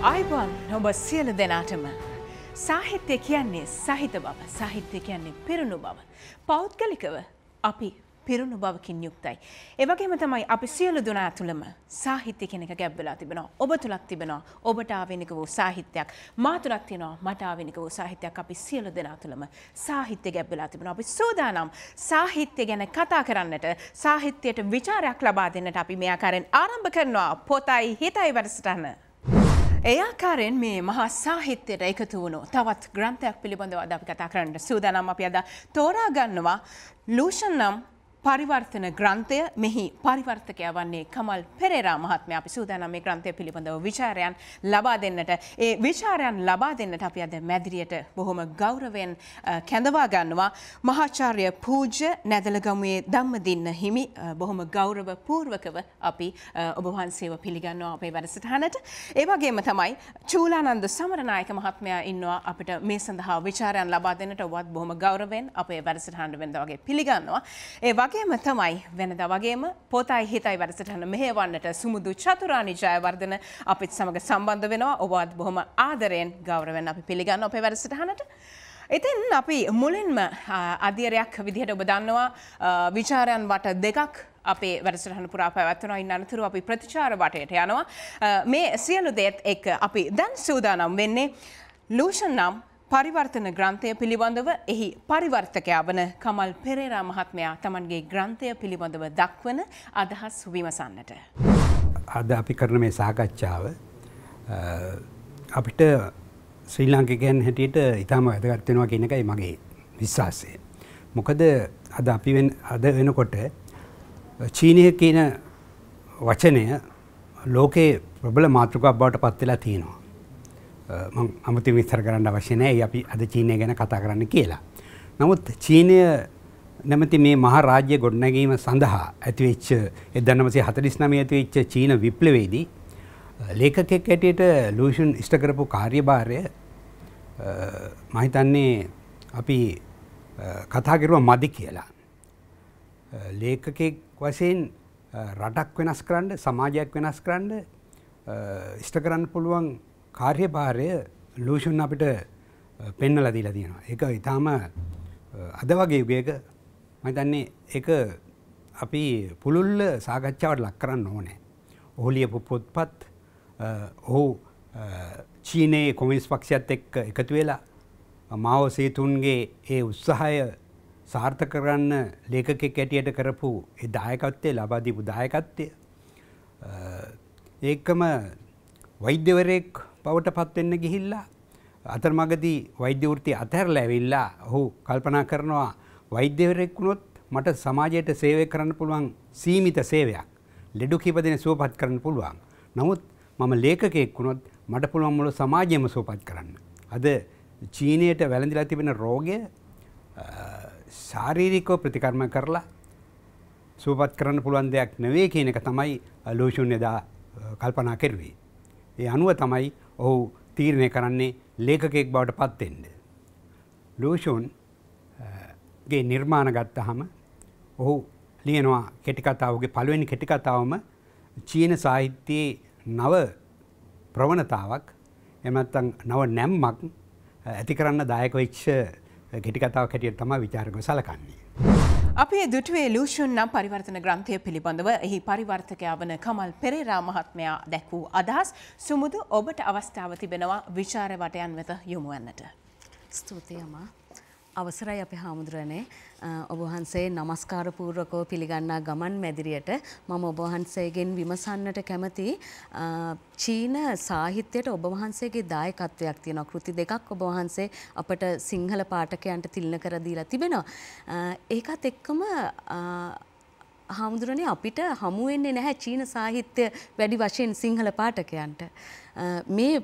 ආයිබෝන් ඔබ සියලු දෙනාටම සාහිත්‍ය කියන්නේ සහිත බව, සාහිත්‍ය කියන්නේ පිරුණු බව. පෞද්ගලිකව අපි පිරුණු බවකින් යුක්තයි. ඒ වගේම තමයි අපි සියලු දෙනා තුළම සාහිත්‍ය කියන එක ගැබ් වෙලා තිබෙනවා. ඔබ තුලක් තිබෙනවා ඔබට ආවෙනික වූ සාහිත්‍යයක්. මා තුලක් තියෙනවා මට ආවෙනික වූ සාහිත්‍යයක්. අපි සියලු දෙනා තුළම සාහිත්‍ය ගැබ් වෙලා තිබෙනවා. අපි සූදානම් සාහිත්‍ය ගැන කතා කරන්නට, සාහිත්‍යයට විචාරයක් ලබා දෙන්නට අපි මේ ආකාරයෙන් ආරම්භ කරනවා පොතයි හිතයි වැඩසටහන. ඒ ආකාරයෙන් මේ මහා සාහිත්‍යයට එකතු වුණු තවත් ග්‍රන්ථයක් පිළිබඳව අද අපි කතා කරන්න සූදානම්. අපි අද තෝරා ගන්නවා ලූෂන් නම් පරිවර්තන ග්‍රන්ථය. මෙහි පරිවර්තකයා වන්නේ කමල් පෙරේරා මහත්මයා. අපි සූදානම් මේ ග්‍රන්ථය පිළිබඳව විචාරයන් ලබා දෙන්නට. ඒ විචාරයන් ලබා දෙන්නට අපි අද මැදිරියට බොහොම ගෞරවයෙන් කැඳවා ගන්නවා මහාචාර්ය පූජ්‍ය නැදලගමුවේ ධම්මදින්න හිමි. බොහොම ගෞරව පූර්වකව අපි ඔබ වහන්සේව පිළිගන්නවා අපේ වැඩසටහනට. ඒ වගේම තමයි චූලානන්ද සමරනායක මහත්මයා ඉන්නවා අපිට මේ සඳහා විචාරයන් ලබා දෙන්නට. ඔබත් බොහොම ගෞරවයෙන් අපේ වැඩසටහනට වෙනදා වගේ පිළිගන්නවා. ඒ වගේම තමයි වෙනදා වගේම පොතයි හිතයි වැඩසටහන මෙහෙවන්නට සුමුදු චතුරානි ජයවර්ධන අපිත් සමග සම්බන්ධ වෙනවා. ඔබත් බොහොම ආදරයෙන් ගෞරවයෙන් අපි පිළිගන්නවා අපේ වැඩසටහනට. ඉතින් අපි මුලින්ම අධ්‍යයනයක් විදිහට ඔබ දන්නවා විචාරයන් වට දෙකක් අපේ වැඩසටහන පුරා පැවැත්වෙනවා. ඉන් අනතුරු අපි ප්‍රතිචාර වටයට යනවා. මේ සියලු දේත් එක්ක අපි දැන් සූදානම් වෙන්නේ ලූෂන් නම් පරිවර්තන ග්‍රන්ථය පිළිබඳව එහි පරිවර්තකයා වන කමල් පෙරේරා මහත්මයා තමන්ගේ ග්‍රන්ථය පිළිබඳව දක්වන අදහස් විමසන්නට. අද අපි කරන මේ සාකච්ඡාව අපිට ශ්‍රී ලාංකිකයන් හැටියට ඉතාම වැදගත් වෙනවා කියන එකයි මගේ විශ්වාසය. මොකද අද වෙනකොට චීනය කියන වචනය ලෝකේ ප්‍රබල මාතෘකාවක් බවට පත් වෙලා තියෙනවා. මම අමුතුවෙන් විස්තර කරන්න අවශ්‍ය නැහැ. අපි අද චීනය ගැන කතා කරන්න කියලා. නමුත් චීනය නැමැති මේ මහා රාජ්‍ය ගොඩනැගීම සඳහා ඇතිවෙච්ච 1949 ඇතිවෙච්ච චීන විප්ලවයේදී ලේඛකෙක් හැටියට ලූෂන් ඉෂ්ට කරපු කාර්යභාරය මම හිතන්නේ අපි කතා කරුවා මදි කියලා. ලේඛකෙක් වශයෙන් රටක් වෙනස් කරන්න, සමාජයක් වෙනස් කරන්න ඉෂ්ට කරන්න පුළුවන් කාර්යභාරය ලූෂන් අපිට පෙන්වලා දීලා තියෙනවා. ඒක ඊටාම අද වගේ යුගයක මම හිතන්නේ ඒක අපි පුළුල්ල සාකච්ඡාවට ලක් කරන්න ඕනේ. ඔහු ලියපු පොත්පත්, ඔහු චීනයේ කොමියුනිස්ට් පක්ෂයත් එක්ක එකතු වෙලා මාෝ සේතුන්ගේ ඒ උත්සාහය සාර්ථක කරන්න ලේඛකෙක් හැටියට කරපු ඒ දායකත්වය, ලබා දීපු දායකත්වය, ඒකම වෛද්‍යවරයෙක් බවට පත් වෙන්න ගිහිල්ලා අතරමඟදී වෛද්‍ය වෘත්තිය අතහැරලා ඇවිල්ලා ඔහු කල්පනා කරනවා වෛද්‍යවරයෙක් වුණොත් මට සමාජයට සේවය කරන්න පුළුවන් සීමිත සේවයක්, ලෙඩ කීප දෙනෙක් සුවපත් කරන්න පුළුවන්. නමුත් මම ලේඛකයෙක් වුණොත් මට පුළුවන් මුළු සමාජයම සුවපත් කරන්න. අද චීනයට වැළඳිලා තිබෙන රෝගය ශාරීරිකව ප්‍රතිකර්ම කරලා සුවපත් කරන්න පුළුවන් දෙයක් නෙවෙයි කියන එක තමයි ලූෂන් එදා කල්පනා කරුවේ. ඒ අනුව තමයි ඔහු තීරණය කරන්නේ ලේඛකයෙක් බවට පත් වෙන්න. ලූෂන් ගේ නිර්මාණ ගත්තහම ඔහු ලියනවා කෙටි කතාවගේ පළවෙනි කෙටි කතාවම චීන සාහිත්‍යයේ නව ප්‍රවණතාවක්, එහෙම නැත්නම් නව නැම්මක් ඇති කරන්න දායක වෙච්ච කෙටි කතාවක් හැටියට තමයි විචාරකව සැලකන්නේ. අපි දුටුවේ ලූෂන් නම් පරිවර්තන ග්‍රන්ථය පිළිබඳව එහි පරිවර්තකයා වන කමල් පෙරේරා මහත්මයා දැක් වූ අදහස්. සුමුදු ඔබට අවස්ථාව තිබෙනවා විචාර වටයන් වෙත යොමු වන්නට. ස්තුතියි අම්මා. අවසරයි අපේ හාමුදුරනේ. ඔබ වහන්සේ নমස්කාර පූර්වකව පිළිගන්නා ගමන් මැදිරියට මම ඔබ වහන්සේගෙන් විමසන්නට කැමති චීන සාහිත්‍යයට ඔබ වහන්සේගේ දායකත්වයක් තියෙනවා. කෘති දෙකක් ඔබ වහන්සේ අපට සිංහල පාඨකයන්ට තිලන කර දීලා තිබෙනවා. ඒකත් එක්කම හාමුදුරනේ අපිට හමු වෙන්නේ නැහැ චීන සාහිත්‍ය වැඩි වශයෙන් සිංහල පාඨකයන්ට. මේ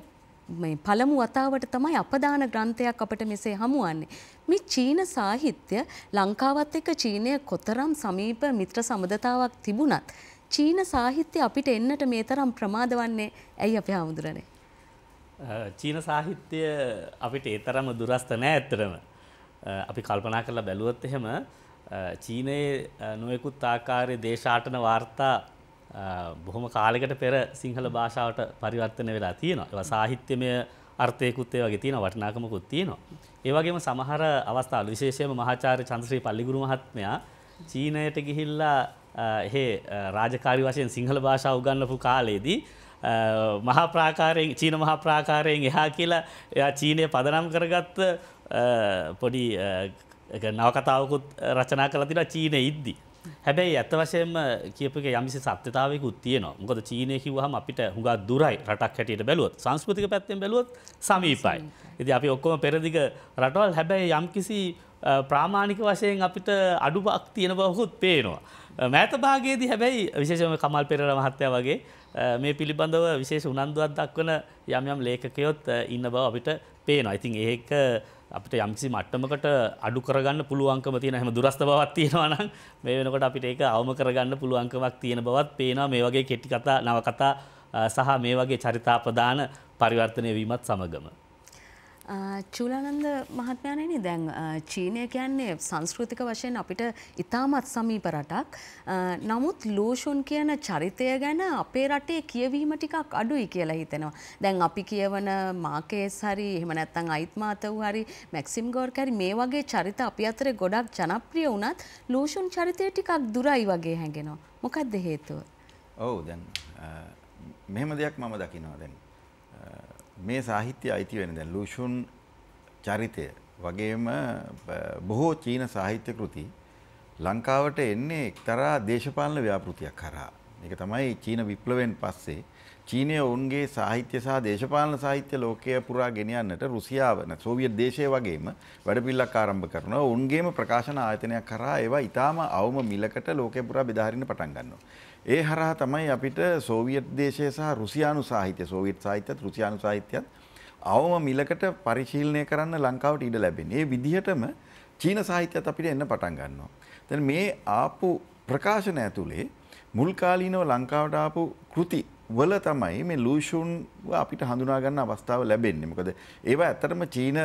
පළමු වතාවට තමයි අපදාන ග්‍රන්ථයක් අපට මෙසේ හමුවන්නේ. මේ චීන සාහිත්‍ය ලංකාවත් එක්ක චීනය කොතරම් සමීප මිත්‍ර සම්බන්ධතාවක් තිබුණත් චීන සාහිත්‍ය අපිට එන්නට මේ තරම් ප්‍රමාද වන්නේ ඇයි අපේ හාමුදුරනේ? චීන සාහිත්‍ය අපිට ඒ තරම දුරස්ත නෑ ඇත්තටම. අපි කල්පනා කරලා බැලුවොත් එහෙම චීනයේ නොයෙකුත් ආකාරයේ දේශාටන වාර්තා බොහොම කාලයකට පෙර සිංහල භාෂාවට පරිවර්තනය වෙලා තියෙනවා. ඒවා සාහිත්‍යමය අර්ථයකුත් ඒ වගේ තියෙනවා, වටිනාකමකුත් තියෙනවා. ඒ වගේම සමහර අවස්ථාවල විශේෂයෙන්ම මහාචාර්ය චන්ද්‍රශ්‍රී පල්ලිගුරු මහත්මයා චීනයට ගිහිල්ලා රාජකාරී වශයෙන් සිංහල භාෂාව උගන්වපු කාලේදී මහා ප්‍රාකාරයෙන් චීන මහා ප්‍රාකාරයෙන් එහා කියලා එයා චීනය පදනම් කරගත්ත පොඩි නවකතාවකුත් රචනා කරලා තිනවා චීනයේ ඉද්දි. හැබැයි ඇත්ත වශයෙන්ම කියපු එක යම්කිසි සත්‍යතාවයකුත් තියෙනවා. මොකද චීනය කිව්වහම අපිට හුඟක් දුරයි රටක් හැටියට බැලුවොත්. සංස්කෘතික පැත්තෙන් බැලුවොත් සමීපයි. ඉතින් අපි ඔක්කොම පෙරදිග රටවල් හැබැයි යම්කිසි ප්‍රාමාණික වශයෙන් අපිට අඩුවක් තියෙන බවකුත් පේනවා. මෑත භාගයේදී හැබැයි විශේෂයෙන්ම කමල් පෙරේරා මහත්තයා වගේ මේ පිළිබඳව විශේෂ උනන්දුවක් දක්වන යම් ලේඛකයොත් ඉන්න බව අපිට පේනවා. ඉතින් ඒක අපිට යම්කිසි මට්ටමකට අඩු කරගන්න පුළුවන්කම තියෙන හැම දුරස්ත බවක් තියෙනවා නම් මේ වෙනකොට අපිට ඒක අවම කරගන්න පුළුවන්කමක් තියෙන බවත් පේනවා මේ වගේ කෙටි කතා නවකතා සහ මේ වගේ චරිතාපදාන පරිවර්තනය වීමත් සමගම. චූලානන්ද මහත්මයාණෙනි දැන් චීනය කියන්නේ සංස්කෘතික වශයෙන් අපිට ඉතාමත් සමීප රටක්. නමුත් ලූෂුන් කියන චරිතය ගැන අපේ රටේ කියවීම ටිකක් අඩුයි කියලා හිතෙනවා. දැන් අපි කියවන මාකේස් හරි එහෙම නැත්නම් අයිත් මාතව් හරි මැක්සිම් ගෝර්ක් හරි මේ වගේ චරිත අපි අතරේ ගොඩක් ජනප්‍රිය වුණත් ලූෂුන් චරිතය ටිකක් දුරයි වගේ හැඟෙනවා. මොකක්ද හේතුව? ඔව් දැන් මෙහෙම දෙයක් මම දකිනවා දැන් මේ සාහිත්‍ය අයිති වෙන දැන් ලූෂුන් චරිතය වගේම බොහෝ චීන සාහිත්‍ය කෘති ලංකාවට එන්නේ එක්තරා දේශපාලන ව්‍යාපෘතියක් කරා. මේක තමයි චීන විප්ලවයෙන් පස්සේ චීනය ඔවුන්ගේ සාහිත්‍ය සහ දේශපාලන සාහිත්‍ය ලෝකය පුරා ගෙන යන්නට රුසියාව සෝවියට් දේශය වගේම වැඩපිළිවෙලක් ආරම්භ කරනවා. ඔවුන්ගේම ප්‍රකාශන ආයතනයක් කරා ඒවා ඊටාම අවම මිලකට ලෝකය පුරා බෙදා හරින්න පටන් ගන්නවා. ඒ හරහා තමයි අපිට සෝවියට් දේශය සහ රුසියානු සාහිත්‍ය සෝවියට් සාහිත්‍යත් රුසියානු සාහිත්‍යත් අවම මිලකට පරිශීලනය කරන්න ලංකාවට ඉඩ ලැබෙන්නේ. ඒ විදිහටම චීන සාහිත්‍යත් අපිට එන්න පටන් ගන්නවා. දැන් මේ ආපු ප්‍රකාශන ඇතුලේ මුල් කාලීනව ලංකාවට ආපු කෘති වල තමයි මේ ලූෂුන් අපිට හඳුනා ගන්න අවස්ථාව ලැබෙන්නේ. මොකද ඒවා ඇත්තටම චීන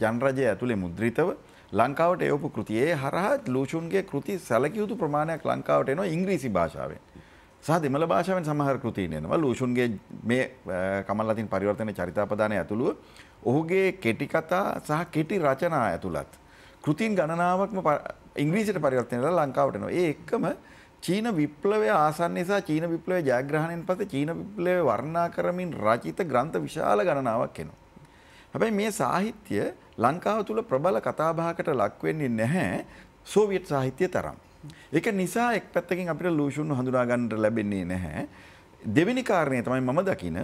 ජනරජය ඇතුලේ මුද්‍රිතව ලංකාවට එවපු කෘති. ඒ හරහා ලූෂුන්ගේ කෘති සැලකිය යුතු ප්‍රමාණයක් ලංකාවට එනවා ඉංග්‍රීසි භාෂාවෙන්. සහ දෙමළ භාෂාවෙන් සමහර කෘතීන් එනවා. ලූෂුන්ගේ මේ කමල් අතින් පරිවර්තන චරිතාපදානය ඇතුළුව ඔහුගේ කෙටි කතා සහ කෙටි රචනා ඇතුළත් කෘතීන් ගණනාවක්ම ඉංග්‍රීසියට පරිවර්තනය කරලා ලංකාවට එනවා. ඒ එක්කම චීන විප්ලවය ආසන්න නිසා චීන විප්ලවයේ ජයග්‍රහණයෙන් පස්සේ චීන විප්ලවය වර්ණනා කරමින් රචිත ග්‍රන්ථ විශාල ගණනාවක් එනවා. හැබැයි මේ සාහිත්‍ය ලංකාව තුල ප්‍රබල කතාබහකට ලක් වෙන්නේ නැහැ සෝවියට් සාහිත්‍ය තරම්. ඒක නිසා එක් පැත්තකින් අපිට ලූෂුන් හඳුනා ගන්නට ලැබෙන්නේ නැහැ. දෙවෙනි කාරණය තමයි මම දකින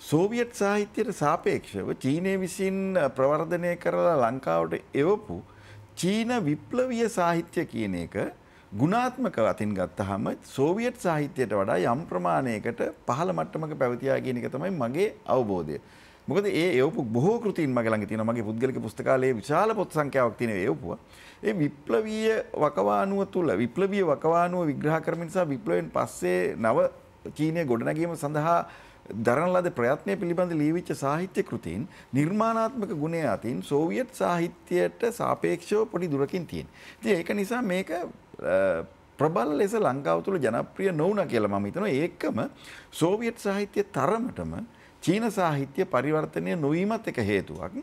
සෝවියට් සාහිත්‍යයට සාපේක්ෂව චීනය විසින් ප්‍රවර්ධනය කරලා ලංකාවට එවපු චීන විප්ලවීය සාහිත්‍ය කියන එක ගුණාත්මක අතින් ගත්තහම සෝවියට් සාහිත්‍යයට වඩා යම් ප්‍රමාණයකට පහළ මට්ටමක පැවතියා කියන එක තමයි මගේ අවබෝධය. මොකද ඒ එවපු බොහෝ කෘතීන් මගේ ළඟ තියෙනවා. මගේ පුද්ගලික පුස්තකාලයේ විශාල පොත් සංඛ්‍යාවක් තියෙන එවපුවා. ඒ විප්ලවීය වකවානුව තුල විප්ලවීය වකවානුව විග්‍රහ කරමින් සහ විප්ලවයෙන් පස්සේ නව චීනය ගොඩනැගීම සඳහා දරන ලද ප්‍රයත්නය පිළිබඳ ලියවිච්ච සාහිත්‍ය කෘතීන් නිර්මාණාත්මක ගුණය අතින් සෝවියට් සාහිත්‍යයට සාපේක්ෂව පොඩි දුරකින් තියෙන. ඉතින් ඒක නිසා මේක ප්‍රබල ලෙස ලංකාව තුළ ජනප්‍රිය නොවුණා කියලා මම හිතනවා. ඒකම සෝවියට් සාහිත්‍ය තරමටම චීන සාහිත්‍ය පරිවර්තනය නොවීමත් එක හේතුවක්.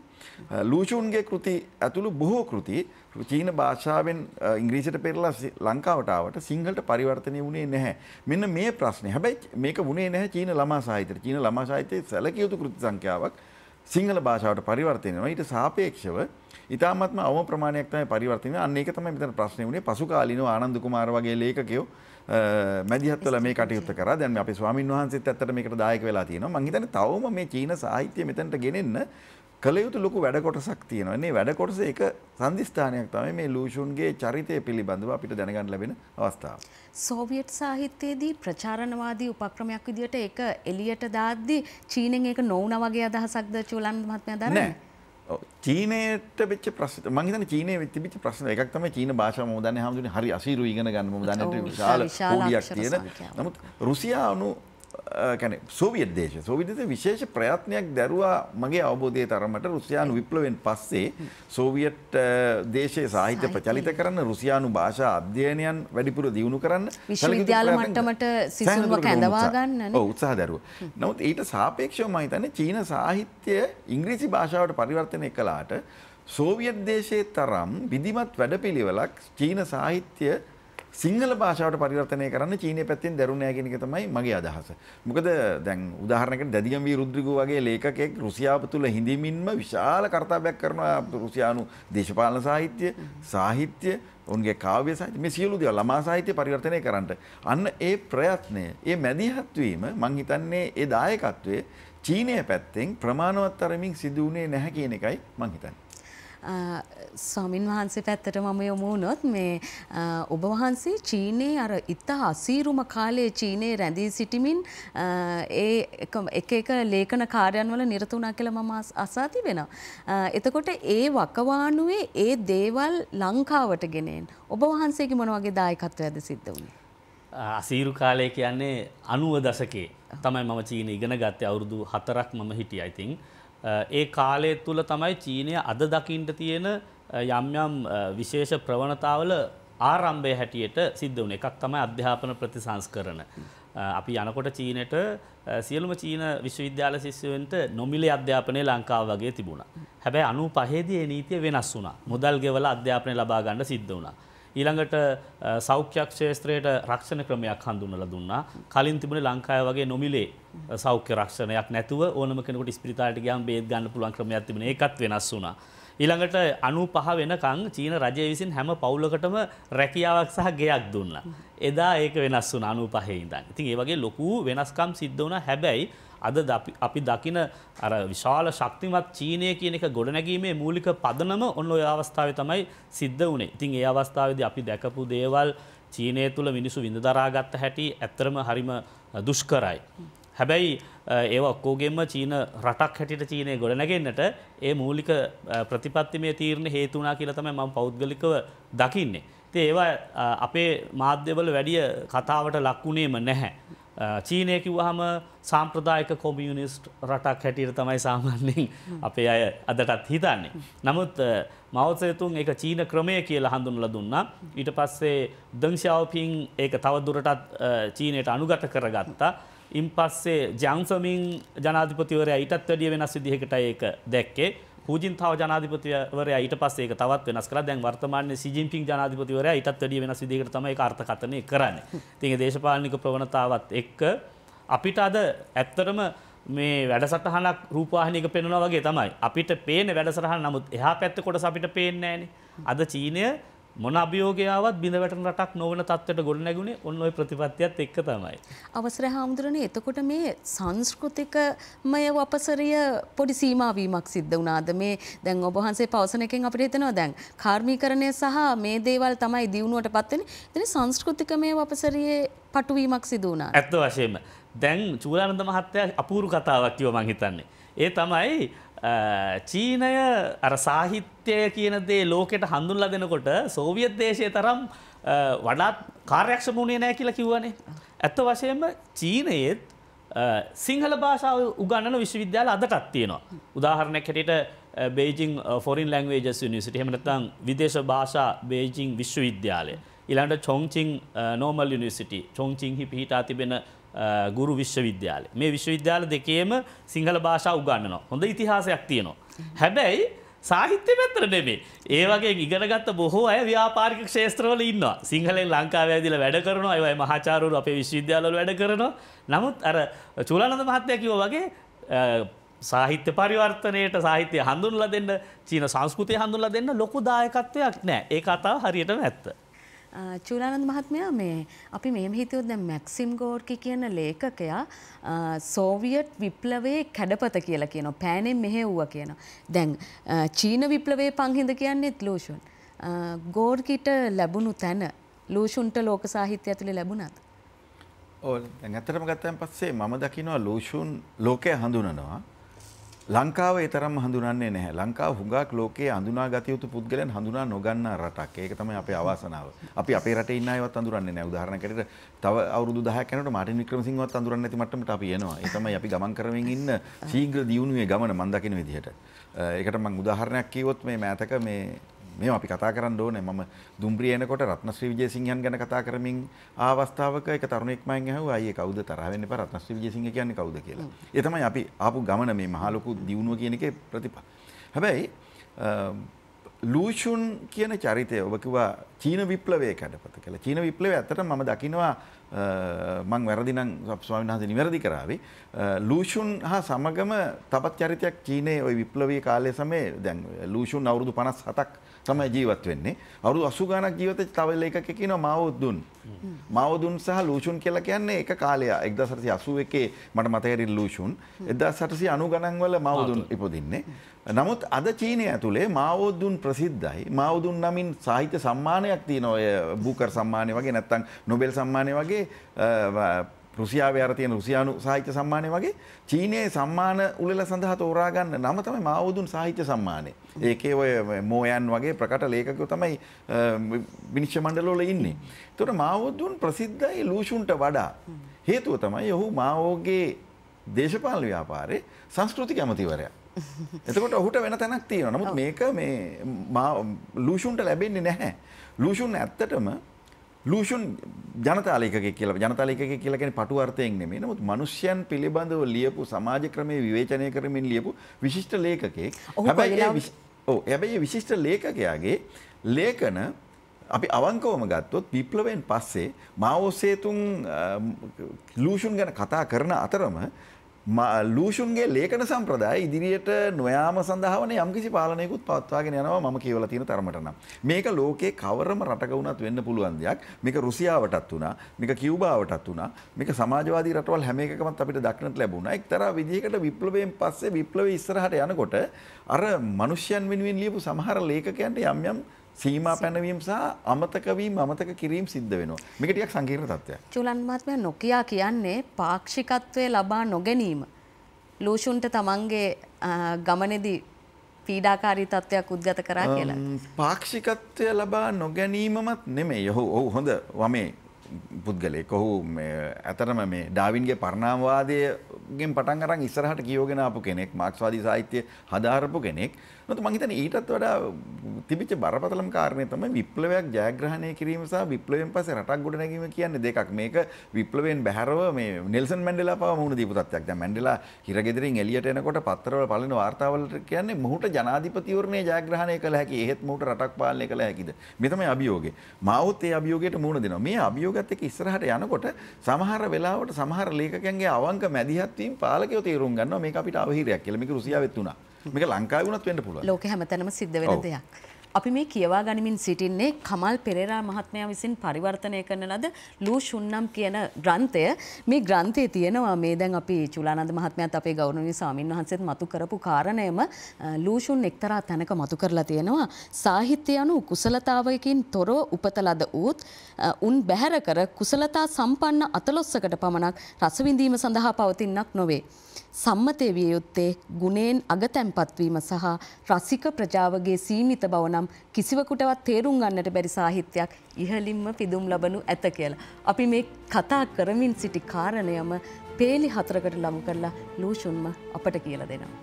ලූෂුන්ගේ කෘති ඇතුළු බොහෝ කෘති චීන භාෂාවෙන් ඉංග්‍රීසියට පෙරලා ලංකාවට ආවට සිංහලට පරිවර්තනය වුණේ නැහැ. මෙන්න මේ ප්‍රශ්නේ. හැබැයි මේක වුණේ නැහැ චීන ළමා සාහිත්‍යයට. චීන ළමා සාහිත්‍යයේ සැලකිය යුතු කෘති සංඛ්‍යාවක් සිංහල භාෂාවට පරිවර්තනය වෙනවා. ඊට සාපේක්ෂව ඉතාමත්ම අවම ප්‍රමාණයක් තමයි පරිවර්තනය වෙන්නේ. අන්න ඒක තමයි මෙතන ප්‍රශ්නේ වුණේ. පසු කාලීනව ආනන්ද කුමාර වගේ ලේඛකයෝ මැදිහත් වෙලා මේ කටයුත්ත කරා. දැන් අපේ ස්වාමින් වහන්සේත් ඇත්තට මේකට දායක වෙලා තියෙනවා. මම හිතන්නේ තවම මේ චීන සාහිත්‍ය මෙතනට ගෙනෙන්න කළ යුතු ලොකු වැඩ කොටසක් තියෙනවා. මේ වැඩ කොටස එක සම්දිස්ථානයක් තමයි මේ ලූෂුන්ගේ චරිතය පිළිබඳව අපිට දැනගන්න ලැබෙන අවස්ථාව. සෝවියට් සාහිත්‍යයේදී ප්‍රචාරණවාදී උපක්‍රමයක් විදිහට ඒක එළියට දාද්දී චීනෙන් ඒක නොවුනා වගේ අදහසක්ද චූලන් මහත්මයා දරන්නේ? චීනයට වෙච්ච ප්‍රශ්න මම හිතන්නේ චීනයේ තිබිච්ච ප්‍රශ්න එකක් තමයි චීන භාෂාව මම දන්නේ හැමෝටම හරි අසීරු ඉගෙන ගන්න මම දන්නේ විශාල කෝඩියක් තියෙන. නමුත් රුසියානු කියන්නේ සෝවියට් දේශය විශේෂ ප්‍රයත්නයක් දැරුවා මගේ අවබෝධයේ තරමට රුසියානු විප්ලවයෙන් පස්සේ සෝවියට් දේශයේ සාහිත්‍ය ප්‍රචලිත කරන්න රුසියානු භාෂා අධ්‍යයනයන් වැඩිපුර දියුණු කරන්න විශ්වවිද්‍යාල මට්ටමට සිසුන්ව කැඳවා ගන්න උත්සාහ දැරුවා. නමුත් ඊට සාපේක්ෂව මම හිතන්නේ චීන සාහිත්‍ය ඉංග්‍රීසි භාෂාවට පරිවර්තනය කළාට සෝවියට් දේශයේ තරම් විධිමත් වැඩපිළිවෙලක් චීන සාහිත්‍ය සිංහල භාෂාවට පරිවර්තනය කරන්න චීනය පැත්තෙන් දැරුණේ නැහැ කියන එක තමයි මගේ අදහස. මොකද දැන් උදාහරණයකට දදිගම්වී රුද්‍රිගෝ වගේ ලේඛකෙක් රුසියාව තුළ හිඳමින්ම විශාල කර්තව්‍යයක් කරනවා රුසියානු දේශපාලන සාහිත්‍ය උන්ගේ කාව්‍ය සාහිත්‍ය මේ සියලු දේවල් ළමා සාහිත්‍ය පරිවර්තනය කරන්නට. අන්න ඒ ප්‍රයත්නය, ඒ මැදිහත් වීම මම හිතන්නේ ඒ දායකත්වයේ චීනය පැත්තෙන් ප්‍රමාණවත් තරමින් සිදු වුණේ නැහැ කියන එකයි මම හිතන්නේ. ස්වාමින් වහන්සේ පැත්තට මම යොමු වුණොත් මේ ඔබ වහන්සේ චීනයේ අර ඉතා අසීරුම කාලයේ චීනයේ රැඳී සිටිමින් එක ලේඛන කාර්යයන්වල නිරත වුණා කියලා මම අසා තිබෙනවා. එතකොට ඒ වකවානුවේ ඒ දේවල් ලංකාවට ගෙනෙන්න ඔබ වහන්සේගේ මොන වගේ දායකත්වයක්ද සිද්ධ වුණේ? අසීරු කාලය කියන්නේ 90 දශකයේ තමයි මම චීන ඉගෙන ගත්තේ. අවුරුදු 4ක් මම හිටියා. ඉතින් ඒ කාලය තුල තමයි චීනය අද දකින්න තියෙන යම් විශේෂ ප්‍රවණතාවල ආරම්භය හැටියට සිද්ධ වුණේ. එකක් තමයි අධ්‍යාපන ප්‍රතිසංස්කරණ. අපි යනකොට චීනයට සියලුම චීන විශ්වවිද්‍යාල ශිෂ්‍යයන්ට නොමිලේ අධ්‍යාපනය ලංකාව වගේ තිබුණා. හැබැයි 95 දී මේ නීතිය වෙනස් වුණා. මුදල් ගෙවලා අධ්‍යාපනය ලබා ගන්න සිද්ධ වුණා. ඊළඟට සෞඛ්‍ය ක්ෂේත්‍රයට රක්ෂණ ක්‍රමයක් හඳුන්වලා දුන්නා. කලින් තිබුණේ ලංකාවේ වගේ නොමිලේ සෞඛ්‍ය රක්ෂණයක් නැතුව ඕනම කෙනෙකුට ස්පිරිතාලයට ගියාම බේත් ගන්න පුළුවන් ක්‍රමයක් තිබුණේ. ඒකත් වෙනස් වුණා. ඊළඟට 95 වෙනකන් චීන රජය විසින් හැම පවුලකටම රැකියාවක් සහ ගෙයක් දුන්නා. එදා ඒක වෙනස් වුණා 95 ඉඳන්. ඉතින් ඒ වගේ ලොකු වෙනස්කම් සිද්ධ වුණා. හැබැයි අද අපි දකින අර විශාල ශක්තිමත් චීනය කියන එක ගොඩනැගීමේ මූලික පදනම ඔන්න ඔය අවස්ථාවේ තමයි සිද්ධ වුණේ. ඉතින් ඒ අවස්ථාවේදී අපි දැකපු දේවල් චීනය තුළ මිනිස්සු විඳ දරාගත්ත හැටි ඇත්තරම හරිම දුෂ්කරයි. හැබැයි ඒව ඔක්කොගෙම චීන රටක් හැටියට චීනය ගොඩනැගෙන්නට ඒ මූලික ප්‍රතිපත්තිමය තීරණ හේතු වුණා කියලා තමයි මම පෞද්ගලිකව දකින්නේ. ඉතින් ඒවා අපේ මාධ්‍යවල වැඩි කතාවට ලක්ුණේම නැහැ. චීනය කිව්වහම සාම්ප්‍රදායික කොමියුනිස්ට් රටක් හැටියට තමයි සාමාන්‍යයෙන් අපේ අය අදටත් හිතන්නේ. නමුත් මවෝ සේතුන් ඒක චීන ක්‍රමය කියලා හඳුන්වලා දුන්නා. ඊට පස්සේ ඩෙන් ෂාओපින් ඒක තව දුරටත් චීනයට අනුගත කරගත්තා. ඉන් පස්සේ ජියාං සමින් ජනාධිපතිවරයා ඊටත් වැඩිය වෙනස් විදිහකට ඒක දැක්කේ. හූජින්තාව ජනාධිපතිවරයා ඊට පස්සේ ඒක තවත් වෙනස් කළා. දැන් වර්තමානයේ සී ජින්පින් ජනාධිපතිවරයා ඊටත් වැඩිය වෙනස් විදිහකට තමයි ඒක අර්ථකථනය කරන්නේ. ඉතින් ඒ දේශපාලනික ප්‍රවණතාවත් එක්ක අපිට අද ඇත්තටම මේ වැඩසටහනක් රූපවාහිනියක පෙන්වනවා වගේ තමයි. අපිට පේන වැඩසටහන නමුත් එහා පැත්තේ කොටස අපිට පේන්නේ නැහනේ. අද චීනය මොන අභියෝගයාවත් බිඳ වැටෙන රටක් නොවන තත්ත්වයට ගොඩනැගුණේ ඔන්න ඔය ප්‍රතිපත්තියත් එක්ක තමයි. අවසරයි හාමුදුරනේ, එතකොට මේ සංස්කෘතිකමය වපසරිය පොඩි සීමාවීමක් සිද්ධ වුණාද? මේ දැන් ඔබ වහන්සේ පවසන එකෙන් අපිට හිතෙනවා දැන් කාර්මීකරණය සහ මේ දේවල් තමයි දියුණුවටපත් වෙන්නේ. ඉතින් සංස්කෘතිකමය වපසරියේ පටුවීමක් සිදු වුණා. ඇත්ත වශයෙන්ම දැන් චූලානන්ද මහත්තයා අපූර්ව කතාවක් කිව්වා මං හිතන්නේ. ඒ තමයි චීනය අර සාහිත්‍යය කියන දේ ලෝකෙට හඳුන්ලා දෙනකොට සෝවියට් දේශයේ තරම් වඩාත් කාර්යක්ෂම වුණේ නැහැ කියලා කිව්වනේ. ඇත්ත වශයෙන්ම චීනයේත් සිංහල භාෂාව උගන්වන විශ්වවිද්‍යාල අදටත් තියෙනවා. උදාහරණයක් හැටියට බේජිං ෆොරින් ලැන්ග්වේජස් යුනිවර්සිටි, එහෙම නැත්නම් විදේශ භාෂා බේජිං විශ්වවිද්‍යාලය. ඊළඟට චොංචින් නෝමල් යුනිවර්සිටි, චොංචින්හි පිහිටා තිබෙන ගුරු විශ්වවිද්‍යාලය. මේ විශ්වවිද්‍යාල දෙකේම සිංහල භාෂාව උගන්වනවා. හොඳ ඉතිහාසයක් තියෙනවා. හැබැයි සාහිත්‍ය පැත්තට නෙමෙයි. ඒ වගේ ඉගෙනගත්ත බොහෝ අය ව්‍යාපාරික ක්ෂේත්‍රවල ඉන්නවා. සිංහලෙන් ලංකාවේ ඇවිදලා වැඩ කරනවා. ඒ වගේ මහාචාර්යවරු අපේ විශ්වවිද්‍යාලවල වැඩ කරනවා. නමුත් අර චූලානන්ද මහත්තයා කිව්වා වගේ සාහිත්‍ය පරිවර්තනයේට සාහිත්‍ය හඳුන්වලා දෙන්න, චීන සංස්කෘතිය හඳුන්වලා දෙන්න ලොකු දායකත්වයක් නැහැ. ඒ කතාව හරියටම ඇත්ත. චූලානන්ද මහත්මයා, මේ අපි මෙහෙම හිතුවොත් දැන් මැක්සිම් ගෝර්කි කියන ලේඛකයා සෝවියට් විප්ලවයේ කැඩපත කියලා කියනවා. පෑනෙන් මෙහෙව්වා කියනවා. දැන් චීන විප්ලවයේ පංහිඳ කියන්නේත් ලූෂුන්. ගෝර්කිට ලැබුණු තැන ලූෂුන්ට ලෝක සාහිත්‍ය ඇතුලේ ලැබුණාද? ඔව්, දැන් ඇත්තටම ගත්තන් පස්සේ මම දකිනවා ලූෂුන් ලෝකය හඳුනනවා. ලංකාව ඒ තරම්ම හඳුනන්නේ නැහැ. ලංකාව හුඟක් ලෝකයේ හඳුනාගත යුතු පුද්ගලයන් හඳුනා නොගන්නා රටක්. ඒක තමයි අපේ අවාසනාව. අපි අපේ රටේ ඉන්න අයවත් හඳුනන්නේ නැහැ. උදාහරණයකට තව අවුරුදු 10ක් යනකොට මාටින් වික්‍රමසිංහවත් හඳුනන්නේ නැති මට්ටමට අපි එනවා. ඒ තමයි අපි ගමන් කරමින් ඉන්න ශීඝ්‍ර දියුණුවේ ගමන මම දකින විදිහට. ඒකට මම උදාහරණයක් කිව්වොත් මේ මෑතක මේවා අපි කතා කරන්න ඕනේ. මම දුම්රිය එනකොට රත්නශ්‍රී විජේසිංහයන් ගැන කතා කරමින් අවස්ථාවක එක තරුණෙක් මගෙන් ඇහුවා අයියේ කවුද තරහ වෙන්න එපා රත්නශ්‍රී විජේසිංහ කියන්නේ කවුද කියලා. ඒ තමයි අපි ආපු ගමන මේ මහ ලොකු දියුණුව කියන එකේ ප්‍රතිඵල. හැබැයි ලූෂුන් කියන චරිතය ඔබ කිව්වා චීන විප්ලවයේ කඩපත කියලා. චීන විප්ලවය ඇත්තටම මම දකිනවා මං වැරදි නම් ස්වාමීන් වහන්සේ නිවැරදි කරાવી. ලූෂුන් හා සමගම තවත් චරිතයක් චීනයේ ওই විප්ලවීය කාලයේ සමයේ දැන් ලූෂුන් අවුරුදු 57ක් තමයි ජීවත් වෙන්නේ. අවුරුදු 80 ගණක් ජීවත් වෙච්ච තව ලේඛකයෙක් ඉන්නවා මාවෝදුන්. මාවෝදුන් සහ ලූෂුන් කියලා කියන්නේ එක කාලය 1881 මට මතකයි ලූෂුන් 1890 ගණන් වල මාවෝදුන් ඉපදින්නේ. නමුත් අද චීනය ඇතුලේ මාවෝදුන් ප්‍රසිද්ධයි. මාවෝදුන් නමින් සාහිත්‍ය සම්මානයක් තියෙනවා. ඔය බූකර් සම්මානය වගේ නැත්නම් නොබෙල් සම්මානය වගේ රුසියාවේ අර තියෙන රුසියානු සාහිත්‍ය සම්මානය වගේ චීනයේ සම්මාන උළෙල සඳහා තෝරා ගන්න නම තමයි මාවෝදුන් සාහිත්‍ය සම්මානය. ඒකේ ඔය මෝයන් වගේ ප්‍රකට ලේඛකයෝ තමයි විනිශ්චය මණ්ඩලවල ඉන්නේ. ඒතකොට මාවෝදුන් ප්‍රසිද්ධයි ලූෂුන්ට වඩා. හේතුව තමයි ඔහු මාවෝගේ දේශපාලන ව්‍යාපාරේ සංස්කෘතික ඇමතිවරයා. එතකොට ඔහුට වෙන තැනක් තියෙනවා. නමුත් මේක ලූෂුන්ට ලැබෙන්නේ නැහැ. ලූෂුන් ඇත්තටම ලූෂුන් ජනතා ලේඛකයෙක් කියලා කියන්නේ පටු අර්ථයෙන් නෙමෙයි. නමුත් මිනිස්යන් පිළිබඳව ලියපු සමාජ ක්‍රමයේ විවේචනය කරමින් ලියපු විශිෂ්ට ලේඛකයෙක්. හැබැයි විශිෂ්ට ලේඛකයාගේ ලේඛන අපි අවංකවම ගත්තොත් විප්ලවයෙන් පස්සේ මාවෝ සේතුන් ලූෂුන් ගැන කතා කරන අතරම ලූෂුන්ගේ ලේඛන සම්ප්‍රදාය ඉදිරියට නොයාම සඳහා වන යම්කිසි පාලනයකුත් පවත්වාගෙන යනවා මම කියවලා තියෙන තරමට නම්. මේක ලෝකේ කවරම රටක වුණත් වෙන්න පුළුවන් දෙයක්. මේක රුසියාවටත් වුණා, මේක කියුබාවටත් වුණා, මේක සමාජවාදී රටවල් හැම එකකමත් අපිට දක්නට ලැබුණා. එක්තරා විදිහකට විප්ලවයෙන් පස්සේ විප්ලවයේ ඉස්සරහට යනකොට අර මිනිස්යන් වෙනුවෙන් ලියපු සමහර ලේඛකයන්ට යම් සීමා පැනවීම සහ අමතක කිරීම සිද්ධ වෙනවා. මේක ටිකක් සංකීර්ණ තත්ත්වයක්. චුලන් මහත්මයා නොකියා කියන්නේ පාක්ෂිකත්වයේ ලබා නොගැනීම. ලූෂුන්ට තමන්ගේ ගමනේදී පීඩාකාරී තත්ත්වයක් උද්ගත කරා කියලා. පාක්ෂිකත්වය ලබා නොගැනීමමත් නෙමෙයි. ඔහු හොඳ වමේ පුද්ගලයෙක්. ඔහු ඇතරම මේ ඩාවින්ගේ පරිණාමවාදයෙන් පටන් අරන් ඉස්සරහට කියවගෙන ආපු කෙනෙක්. මාක්ස්වාදී සාහිත්‍ය හදාරපු කෙනෙක්. මම හිතන්නේ ඊටත් වඩා තිබිච්ච බරපතලම කාරණේ තමයි විප්ලවයක් ජයග්‍රහණය කිරීම සහ විප්ලවයෙන් පස්සේ රටක් ගොඩනැගීම කියන්නේ දෙකක්. මේක විප්ලවයෙන් බැහැරව මේ නෙල්සන් මැන්ඩෙලා පවා මුහුණ දීපු තත්ත්වයක්. දැන් මැන්ඩෙලා හිරගෙදරින් එළියට එනකොට පත්තරවල පළවෙනි වාර්තාවලට කියන්නේ මොහුට ජනාධිපතිවරණයේ ජයග්‍රහණය කළ හැකි. එහෙත් මොහුට රටක් පාලනය කළ හැකිද? මේ තමයි අභියෝගය. මාවොත් ඒ අභියෝගයට මුහුණ දෙනවා. මේ අභියෝගات එක්ක ඉස්සරහට යනකොට සමහර වෙලාවට සමහර ලේඛකයන්ගේ අවංක මැදිහත් වීම පාලකයෝ තීරුම් ගන්නවා මේක අපිට අවහිරයක් කියලා. මේක රුසියාවෙත් වුණා. මේක ලංකාවේ වුණත් වෙන්න පුළුවන්. ලෝකෙ හැමතැනම සිද්ධ වෙන දෙයක්. අපි මේ කියවා ගනිමින් සිටින්නේ කමල් පෙරේරා මහත්මයා විසින් පරිවර්තනය කරන ලද ලූෂුන්නම් කියන ග්‍රන්ථය. මේ ග්‍රන්ථයේ තියෙනවා මේ දැන් අපි චුලානන්ද මහත්මයාත් අපේ ගෞරවනීය ස්වාමින් වහන්සේත් මතු කරපු කාරණයම ලූෂුන් එක්තරා තැනක මතු කරලා තියෙනවා. සාහිත්‍ය යනු කුසලතාවයකින් තොරව උපත ලද ඌත් උන් බැහැර කර කුසලතා සම්පන්න අතලොස්සකට පමණක් රසවිඳීම සඳහා පවතින්නක් නොවේ. සම්මතය විය යුත්තේ ගුණයෙන් අගතැන්පත් වීම සහ රසික ප්‍රජාවගේ සීමිත බව නම් කිසිවකුටවත් තේරුම් ගන්නට බැරි සාහිත්‍යයක් ඉහළින්ම පිදුම් ලබනු ඇත කියලා. අපි මේ කතා කරමින් සිටි කාරණයම පේලි 4කට ලබු කරලා ලූෂුන්ම අපට කියලා දෙනවා.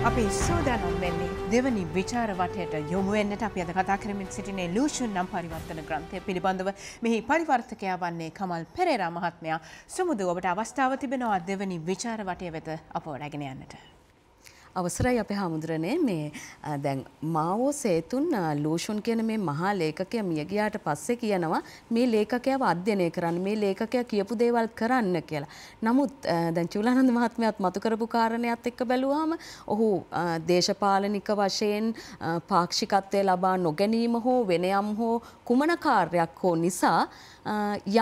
අපි සූදානම් වෙන්නේ දෙවනි විචාර වටයට යොමු වෙන්නට. අපි අද කතා කරමින් සිටින්නේ ලූෂුන් නම් පරිවර්තන ග්‍රන්ථය පිළිබඳව. මෙහි පරිවර්තකයා වන්නේ කමල් පෙරේරා මහත්මයා. සුමුදු ඔබට අවස්ථාව තිබෙනවා දෙවනි විචාර වටය වෙත අපව රැගෙන යන්නට. අවසරයි අපේ හාමුදුරනේ මේ දැන් මාවෝ සේතුන් ලූෂුන් කියන මේ මහා ලේඛකයා මිය ගියාට පස්සේ කියනවා මේ ලේඛකයාව අධ්‍යයනය කරන්න මේ ලේඛකයා කියපු දේවල් කරන්න කියලා. නමුත් දැන් චූලානන්ද මහත්මයාත් මතු කරපු කාරණයක් එක්ක බැලුවාම ඔහු දේශපාලනික වශයෙන් පාක්ෂිකත්වයේ ලබා නොගැනීම හෝ වෙනයම් හෝ කුමන කාර්යයක් හෝ නිසා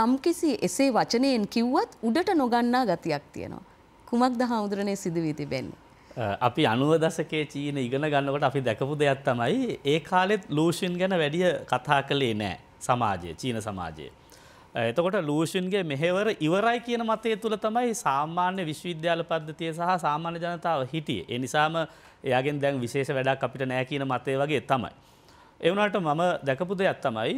යම්කිසි එසේ වචනයෙන් කිව්වත් උඩට නොගන්නා ගතියක් තියෙනවා. කුමක්ද හාමුදුරනේ සිදු වී තිබෙන්නේ? අපි 90 දශකයේ චීන ඉගෙන ගන්නකොට අපි දැකපු දෙයක් තමයි ඒ කාලෙත් ලූෂින් ගැන වැඩි කතා කළේ නැහැ සමාජයේ චීන සමාජයේ. එතකොට ලූෂින්ගේ මෙහෙවර ඉවරයි කියන මතය තුළ තමයි සාමාන්‍ය විශ්වවිද්‍යාල පද්ධතිය සහ සාමාන්‍ය ජනතාව හිටියේ. ඒ නිසාම එයාගෙන් දැන් විශේෂ වැඩක් අපිට නැහැ කියන මතය වගේ තමයි. ඒ වුණාට මම දැකපු දෙයක් තමයි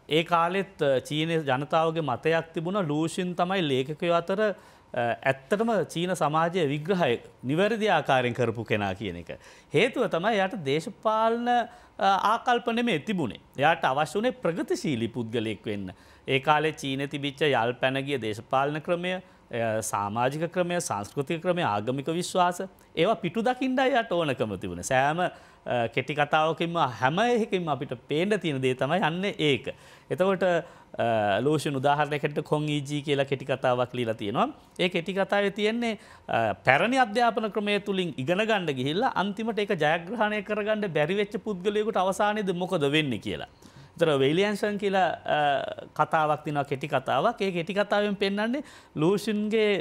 ඒ කාලෙත් චීන ජනතාවගේ මතයක් තිබුණා ලූෂින් තමයි ලේඛකයෝ අතර ඇත්තටම චීන සමාජයේ විග්‍රහය නිවැරදි ආකාරයෙන් කරපු කෙනා කියන එක. හේතුව තමයි යාට දේශපාලන ආකල්ප නෙමෙයි තිබුණේ. එයාට අවශ්‍ය වුණේ ප්‍රගතිශීලී පුද්ගලයෙක් වෙන්න. ඒ කාලේ චීනයේ තිබිච්ච යල් පැන ගිය දේශපාලන ක්‍රමය, සමාජික ක්‍රමය, සංස්කෘතික ක්‍රමය, ආගමික විශ්වාස ඒවා පිටු දකින්නයි යාට ඕනකම තිබුණේ. සෑම කෙටි කතාවකින්ම හැම එකකින්ම අපිට පේන්න තියෙන දේ තමයි යන්නේ ඒක. එතකොට ලෝෂන් උදාහරණයකට කොන් ඊජී කියලා කෙටි කතාවක් ලියලා තියෙනවා. ඒ කෙටි කතාවේ තියෙන්නේ පැරණි අධ්‍යාපන ක්‍රමය තුලින් ඉගෙන ගන්න ගිහිල්ලා අන්තිමට ඒක ජයග්‍රහණය කරගන්න බැරි වෙච්ච පුද්ගලයෙකුට අවසානයේදී මොකද වෙන්නේ කියලා. ඒතර වෙයිලියන්සන් කියලා කතාවක් තියෙනවා කෙටි කතාවක්. ඒ කෙටි කතාවෙන් පෙන්වන්නේ ලෝෂන්ගේ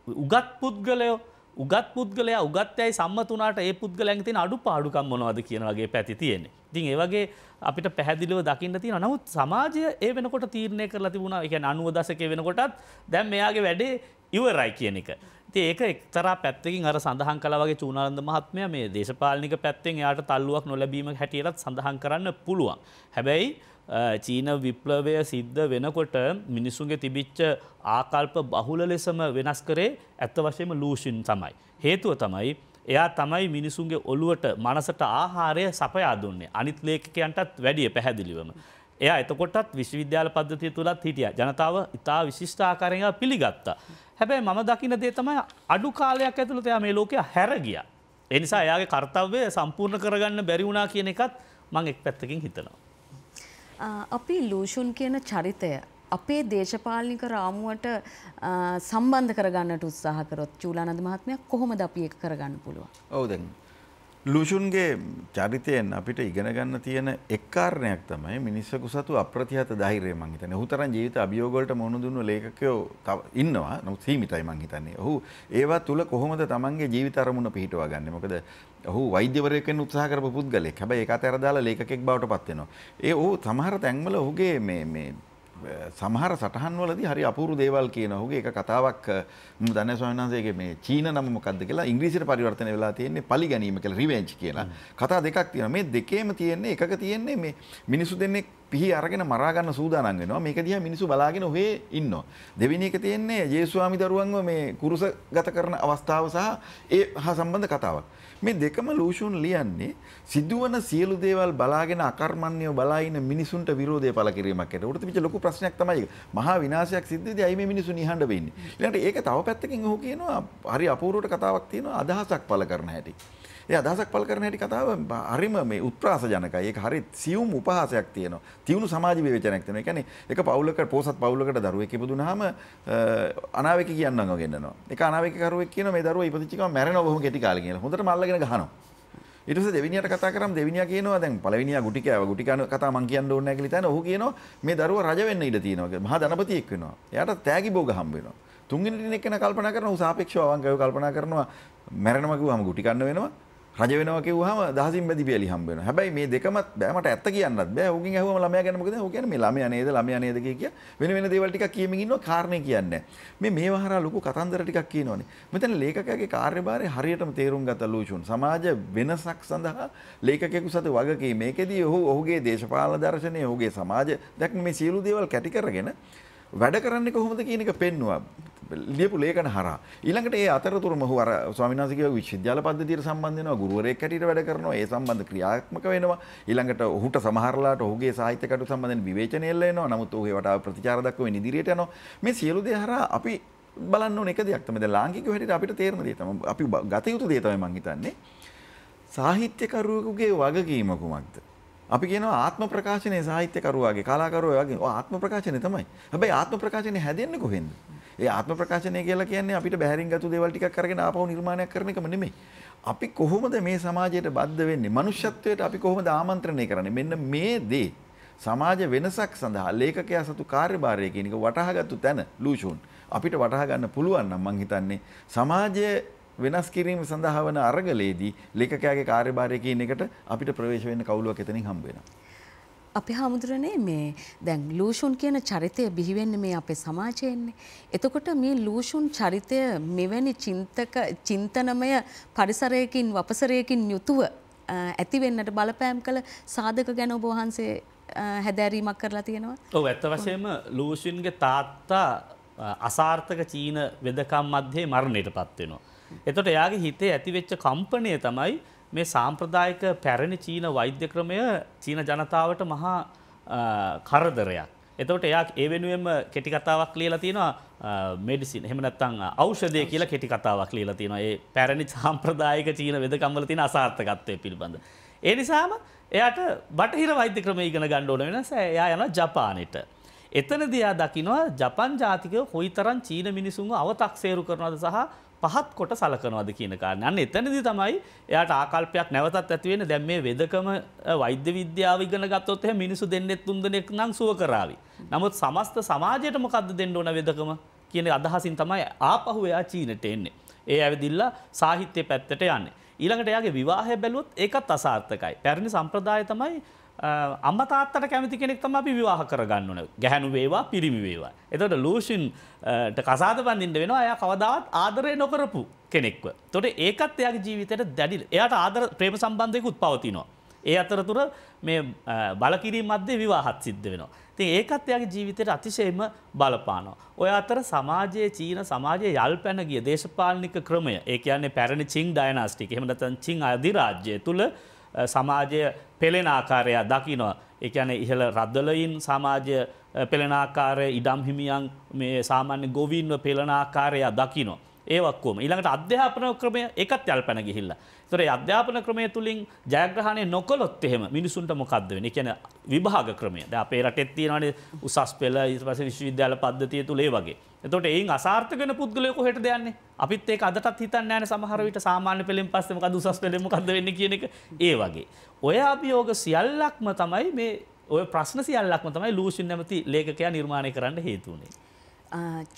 උගත් පුද්ගලයා උගත්යයි සම්මත වුණාට ඒ පුද්ගලයන්ගේ තියෙන අඩුපාඩුකම් මොනවද කියන වගේ පැති තියෙන්නේ. ඉතින් ඒ වගේ අපිට පැහැදිලිව දකින්න තියෙනවා. නමුත් සමාජය ඒ වෙනකොට තීරණය කරලා තිබුණා. ඒ කියන්නේ 90 දශකයේ වෙනකොටත් දැන් මෙයාගේ වැඩේ ඉවරයි කියන එක. ඉතින් ඒක එක්තරා පැත්තකින් අර සඳහන් කළා වගේ චූනානන්ද මහත්මයා මේ දේශපාලනික පැත්තෙන් එයාට තල්ලුවක් නොලැබීම හැටියටත් සඳහන් කරන්න පුළුවන්. හැබැයි චීන විප්ලවය සිද්ධ වෙනකොට මිනිසුන්ගේ තිබිච්ච ආකල්ප බහුල ලෙසම වෙනස් කරේ ඇත්ත වශයෙන්ම ලූෂින් තමයි. හේතුව තමයි එයා තමයි මිනිසුන්ගේ ඔළුවට මනසට ආහාරය සපයා දුන්නේ. අනිත් ලේඛකයන්ටත් වැඩිය පැහැදිලිවම. එයා එතකොටත් විශ්වවිද්‍යාල පද්ධතිය තුලත් හිටියා. ජනතාව ඉතා විශිෂ්ට ආකාරයෙන් පිළිගත්තා. හැබැයි මම දකින දේ තමයි අඩු කාලයක් ඇතුළත එයා මේ ලෝකය හැර ගියා. ඒ නිසා එයාගේ කාර්යය සම්පූර්ණ කරගන්න බැරි වුණා කියන එකත් මම එක් පැත්තකින් හිතනවා. අපි ලූෂුන් කියන චරිතය අපේ දේශපාලනික රාමුවට සම්බන්ධ කරගන්නට උත්සාහ කරොත් චූලානන්ද මහත්මයා කොහොමද අපි ඒක කරගන්න පුළුවන්? ඔව් දැන් ලූෂුන්ගේ චරිතයෙන් අපිට ඉගෙන ගන්න තියෙන එක් කාරණයක් තමයි මිනිස්සු සතු අප්‍රතිහත ධෛර්යය මං හිතන්නේ. ඔහු තරම් ජීවිත අභියෝග වලට මුහුණ දුන්න ලේඛකයෝ ඉන්නවා. නමුත් සීමිතයි මං හිතන්නේ. ඔහු ඒවා තුල කොහොමද තමන්ගේ ජීවිත අරමුණ පිහිටවා ගන්නෙ? මොකද ඔහු වෛද්‍යවරයෙක් වෙන්න උත්සාහ කරපු පුද්ගලෙක්. හැබැයි ඒක අතර දාලා ලේඛකෙක් බවට පත් වෙනවා. ඔහු සමහර තැන්වල ඔහුගේ මේ සමහර සටහන් වලදී හරි අපූර්ව දේවල් කියන ඔහුගේ එක කතාවක් මම දන්නේ ස්වාමීන් වහන්සේගේ මේ චීන නම මොකක්ද කියලා ඉංග්‍රීසියට පරිවර්තනය වෙලා තියෙන්නේ පලි ගැනීම කියලා රිවෙන්ජ් කියලා. කතා දෙකක් තියෙනවා. මේ දෙකේම තියෙන්නේ එකක තියෙන්නේ මේ මිනිසු දෙන්නේ පිහි අරගෙන මරා ගන්න සූදානම් වෙනවා. මේක දිහා මිනිසු බලාගෙන ඔහේ ඉන්නවා. දෙවෙනි එක තියෙන්නේ ජේසුස්වාමි දරුවන්ව මේ කුරුසගත කරන අවස්ථාව සහ ඒ හා සම්බන්ධ කතාවක්. මේ දෙකම ලූෂුන් ලියන්නේ සිදුවන සියලු දේවල් බලාගෙන අකර්මණ්‍යව බලා ඉන්න මිනිසුන්ට විරෝධය පළ කිරීමක් ඇට. උඩට තිබිච්ච ලොකු ප්‍රශ්නයක් තමයි මහා විනාශයක් සිද්ධ වෙද්දී ඇයි මේ මිනිස්සු නිහඬ වෙන්නේ? ඊළඟට ඒක තව පැත්තකින් ඔහු කියනවා හරි අපූර්වට කතාවක් තියෙනවා අදහසක් පළ කරන හැටි. ඒ අදහසක් පළ කරන හැටි කතාව හරිම මේ උත්ප්‍රාසජනකයි. ඒක හරි සියුම් උපහාසයක් තියෙනවා. තියුණු සමාජ විවේචනයක් තියෙනවා. ඒ කියන්නේ එක පවුලක පොසත් පවුලකට දරුවෙක් ඉපදුනහම අනාවේක කියන්නම් වගෙන්නනවා. එක අනාවේක කරුවෙක් කියනවා මේ දරුවා ඉපදිච්ච ගමන් මැරෙනවා බොහොම කෙටි කාලෙකින් කියලා. හොඳටම අල්ලගෙන ගහනවා. ඊට පස්සේ දෙවිනියට කතා කරාම දෙවිනියා කියනවා දැන් පළවෙනියා ගුටි කෑවා. ගුටි කන කතා මං කියන්න ඕනේ නැහැ කියලා හිතන ඔහු කියනවා මේ දරුවා රජ වෙන්න ඉඩ තියෙනවා කියලා. මහා ධනපතියෙක් වෙනවා. එයාට තෑගි භෝග හම්බ වෙනවා. තුන්වෙනි දින එක්කන කල්පනා කරනවා ඔහු සාපේක්ෂව අවංකව කල්පනා කරනවා මැරෙනවා කිව්වම ගුටි කන්න වෙනවා. රජ වෙනවා කිව්වහම දහසින් බැදි පියලි හම්බ වෙනවා. හැබැයි මේ දෙකමත් බෑ මට ඇත්ත කියන්නත් බෑ. ඔහුගෙන් අහුවම ළමයා ගැන මොකද? ඔහු කියන්නේ මේ ළමයා නේද ළමයා නේද කිය වෙන වෙන දේවල් ටිකක් කියමින් ඉන්නවා කාරණේ කියන්නේ. මේ මේවහරා ලොකු කතන්දර ටිකක් කියනවනේ. මෙතන ලේඛකයාගේ කාර්යභාරය හරියටම තේරුම් ගත්ත ලූෂුන් සමාජ වෙනසක් සඳහා ලේඛකයෙකු සතු වගකීම. මේකෙදී ඔහුගේ දේශපාලන දර්ශනය, ඔහුගේ සමාජ දැක්ම මේ සියලු දේවල් කැටි කරගෙන වැඩ කරන්නේ කොහොමද කියන එක පෙන්නවා. ලියපු ලේඛන හරහා. ඊළඟට ඒ අතරතුරම ඔහු අර ස්වාමීන් වහන්සේ කියව විශ්වවිද්‍යාල පද්ධතියට සම්බන්ධ වෙනවා, ගුරුවරයෙක් හැටියට වැඩ කරනවා, ඒ සම්බන්ධ ක්‍රියාත්මක වෙනවා. ඊළඟට ඔහුට සමහරලාට ඔහුගේ සාහිත්‍ය කටයුතු සම්බන්ධයෙන් විවේචන එල්ල වෙනවා. නමුත් ඔහු ඒවට ප්‍රතිචාර දක්වමින් ඉදිරියට යනවා. මේ සියලු දේ හරහා අපි බලන්න ඕන එක දෙයක් තමයි. දැන් ලාංකිකව හැටියට අපිට තේරෙන දේ තමයි අපි ගත යුතු දේ තමයි මම හිතන්නේ. සාහිත්‍යකරුවෙකුගේ වගකීම කුමක්ද? අපි කියනවා ආත්ම ප්‍රකාශනයේ සාහිත්‍යකරුවාගේ කලාකරුවෝ වගේ ආත්ම ප්‍රකාශනය තමයි. හැබැයි ආත්ම ප්‍රකාශනය හැදෙන්නේ කොහෙන්ද? ඒ ආත්ම ප්‍රකාශනය කියලා කියන්නේ අපිට බැහැරින් ගත්තු දේවල් ටිකක් අරගෙන ආපහු නිර්මාණයක් කරන එකම නෙමෙයි. අපි කොහොමද මේ සමාජයට බද්ධ වෙන්නේ? මනුෂ්‍යත්වයට අපි කොහොමද ආමන්ත්‍රණය කරන්නේ? මෙන්න මේ දේ සමාජ වෙනසක් සඳහා ලේඛකයා සතු කාර්යභාරය කියන එක වටහාගත්තු තැන ලූෂුන් අපිට වටහා ගන්න පුළුවන් නම් මං හිතන්නේ සමාජය වෙනස් කිරීම සඳහා වන අරගලයේදී ලේඛකයාගේ කාර්යභාරය කියන එකට අපිට ප්‍රවේශ වෙන්න කවුලුවක් එතනින් හම්බ වෙනවා. අපි හාමුදුරනේ මේ දැන් ලූෂුන් කියන චරිතය බිහි වෙන්නේ මේ අපේ සමාජයේන්නේ. එතකොට මේ ලූෂුන් චරිතය මෙවැනි චින්තනමය පරිසරයකින් වපසරයකින් යුතුව ඇති වෙන්නට බලපෑම් කළ සාධක ගැන ඔබ වහන්සේ හැදෑරීමක් කරලා තියෙනවා. ඔව් ඇත්ත වශයෙන්ම ලූෂින්ගේ තාත්තා අසාර්ථක චීන වෙදකම් මැද්දේ මරණයටපත් වෙනවා. එතකොට එයාගේ හිතේ ඇතිවෙච්ච කම්පණය තමයි මේ සාම්ප්‍රදායික පැරණි චීන වෛද්‍ය ක්‍රමය චීන ජනතාවට මහා කරදරයක්. එතකොට එයා ඒ වෙනුවෙන්ම කෙටි කතාවක් ලියලා තියෙනවා මෙඩිසින් එහෙම නැත්නම් ඖෂධය කියලා කෙටි කතාවක් ලියලා තියෙනවා. ඒ පැරණි සාම්ප්‍රදායික චීන වෙදකම් වල තියෙන අසාර්ථකත්වය පිළිබඳ. ඒ නිසාම එයාට බටහිර වෛද්‍ය ක්‍රමය ඉගෙන ගන්න ඕන වෙනස එයා යනවා ජපානෙට. එතනදී එයා දකිනවා ජපන් ජාතිකයෝ කොයිතරම් චීන මිනිසුන්ව අව탁සේරු කරනවද සහ පහත් කොට සලකනවාද කියන කාරණේ. අන්න එතනදී තමයි එයාට ආකල්පයක් නැවතත් ඇති වෙන්නේ. දැන් මේ වෙදකම වෛද්‍ය විද්‍යාව ඉගෙන ගත්තොත් එහෙනම් මිනිස්සු දෙන්නෙක් තුන් දෙනෙක් නම් සුව කරાવી. නමුත් සමස්ත සමාජයට මොකද්ද දෙන්න ඕන වෙදකම කියන අදහසින් තමයි ආපහු එයා චීනට එන්නේ. ඒ ඇවිදිලා සාහිත්‍ය පැත්තට යන්නේ. ඊළඟට එයාගේ විවාහය බැලුවොත් ඒකත් අසාර්ථකයි. පැරණි සම්ප්‍රදාය තමයි අම්මා තාත්තට කැමති කෙනෙක් තමයි අපි විවාහ කරගන්න ඕනේ. ගැහැණු වේවා පිරිමි වේවා. එතකොට ලූෂින්ට කසාද බඳින්න වෙනවා. එයා කවදාවත් ආදරය නොකරපු කෙනෙක්ව. එතකොට ඒකත් එයාගේ ජීවිතේට දැඩි එයාට ආදර ප්‍රේම සම්බන්ධයකුත් පවතිනවා. ඒ අතරතුර මේ බලකිරීම මැද්දේ විවාහත් සිද්ධ වෙනවා. ඉතින් ඒකත් එයාගේ ජීවිතේට අතිශයින්ම බලපානවා. ඔය අතර සමාජයේ චීන සමාජයේ යල්පැන ගිය දේශපාලනික ක්‍රමය. ඒ කියන්නේ පැරණි චිං ඩයනාස්ටික්. එහෙම නැත්නම් චිං අධිරාජ්‍යය තුල සමාජය පෙළෙන ආකාරය දකිනවා. ඒ කියන්නේ ඉහළ රදවලින් සමාජය පෙළෙන ආකාරය ඉඩම් හිමියන් මේ සාමාන්‍ය ගොවීන්ව පෙළෙන ආකාරය දකිනවා. ඒ ඔක්කොම ඊළඟට අධ්‍යාපන ක්‍රමය ඒකත් යල්පැන ගිහිල්ලා. ඒතර ඒ අධ්‍යාපන ක්‍රමය තුලින් ජයග්‍රහණය නොකළොත් එහෙම මිනිසුන්ට මොකද්ද වෙන්නේ? ඒ කියන්නේ විභාග ක්‍රමය. දැන් අපේ රටේ තියෙනවානේ උසස් පෙළ ඊට පස්සේ විශ්වවිද්‍යාල පද්ධතිය තුල ඒ වගේ. එතකොට එයින් අසාර්ථක වෙන පුද්ගලයෝ කොහෙටද යන්නේ? අපිත් ඒක අදටත් හිතන්නේ නැහැ සමහර විට සාමාන්‍ය පෙළෙන් පස්සේ මොකද්ද උසස් පෙළෙන් මොකද්ද වෙන්නේ කියන එක. ඒ වගේ. ඔය අභියෝග සියල්ලක්ම තමයි මේ ඔය ප්‍රශ්න සියල්ලක්ම තමයි ලූෂින් නැමැති ලේඛකයා නිර්මාණය කරන්න හේතු වුනේ.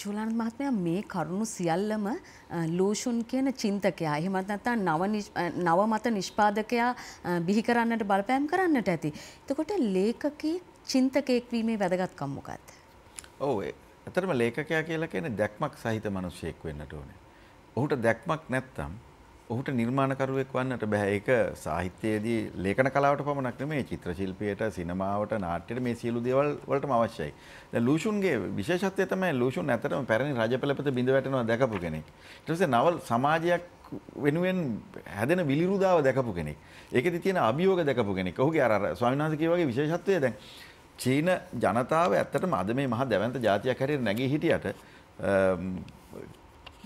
චූලානන්ද මහත්මයා මේ කරුණු සියල්ලම ලූෂුන් කියන චින්තකයා එහෙමත් නැත්නම් නව මත නිෂ්පාදකයා බිහි කරන්නට බලපෑම් කරන්නට ඇති. එතකොට ලේඛකී චින්තකයෙක් වීමේ වැදගත්කම මොකක්ද? ඔව් ඇත්තටම ලේඛකයා කියලා කියන්නේ දැක්මක් සහිත මිනිසෙක් වෙන්නට ඕනේ. ඔහුට දැක්මක් නැත්නම් ඔහුට නිර්මාණකරුවෙක් වන්නට බෑ. ඒක සාහිත්‍යයේදී ලේඛන කලාවට පමණක් නෙමෙයි චිත්‍ර ශිල්පියට, සිනමාවට, නාට්‍යයට මේ සියලු දේවල් වලටම අවශ්‍යයි. දැන් ලූෂුන්ගේ විශේෂත්වය තමයි ලූෂුන් ඇත්තටම පැරණි රජපෙළපත බිඳ වැටෙනවා දැකපු කෙනෙක්. ඊට පස්සේ නව සමාජයක් වෙනුවෙන් හැදෙන විලිරුදාව දැකපු කෙනෙක්. ඒකෙදි තියෙන අභියෝග දැකපු කෙනෙක්. ඔහුගේ අර ස්වාමීන් වහන්සේ කියවා වගේ විශේෂත්වය දැන් චීන ජනතාව ඇත්තටම අද මේ මහා දැවැන්ත ජාතියක් හැටියට නැගී හිටියට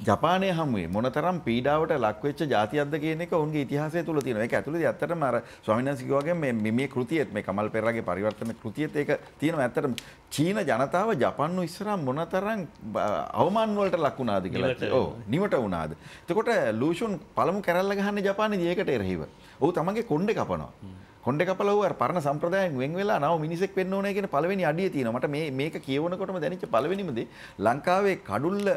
ජපානයේ හමුවේ මොනතරම් පීඩාවට ලක් වෙච්ච ජාතියක්ද කියන එක ඔවුන්ගේ ඉතිහාසය තුල තියෙනවා. ඒක ඇතුළතදී ඇත්තටම අර ස්වාමීන් වහන්සේ කිව්වා වගේ මේ කෘතියෙත් මේ කමල් පෙරේරාගේ පරිවර්තන කෘතියෙත් ඒක තියෙනවා. ඇත්තටම චීන ජනතාව ජපන්නු ඉස්සරහා මොනතරම් අවමාන වලට ලක් වුණාද කියලා. ඔව් නිවට වුණාද. එතකොට ලූෂුන් පළමු කැරල්ල ගහන්නේ ජපානයේදී ඒකට එරෙහිව. ඔහු තමන්ගේ කොණ්ඩේ කපනවා. කොණ්ඩේ කපලා ඌ අර පරණ සම්ප්‍රදායෙන් වෙන් වෙලා නව මිනිසෙක් වෙන්න ඕනේ කියන පළවෙනි අඩිය තියෙනවා. මට මේක කියවනකොටම දැනෙච්ච පළවෙනිම දේ ලංකාවේ කඩුල්ල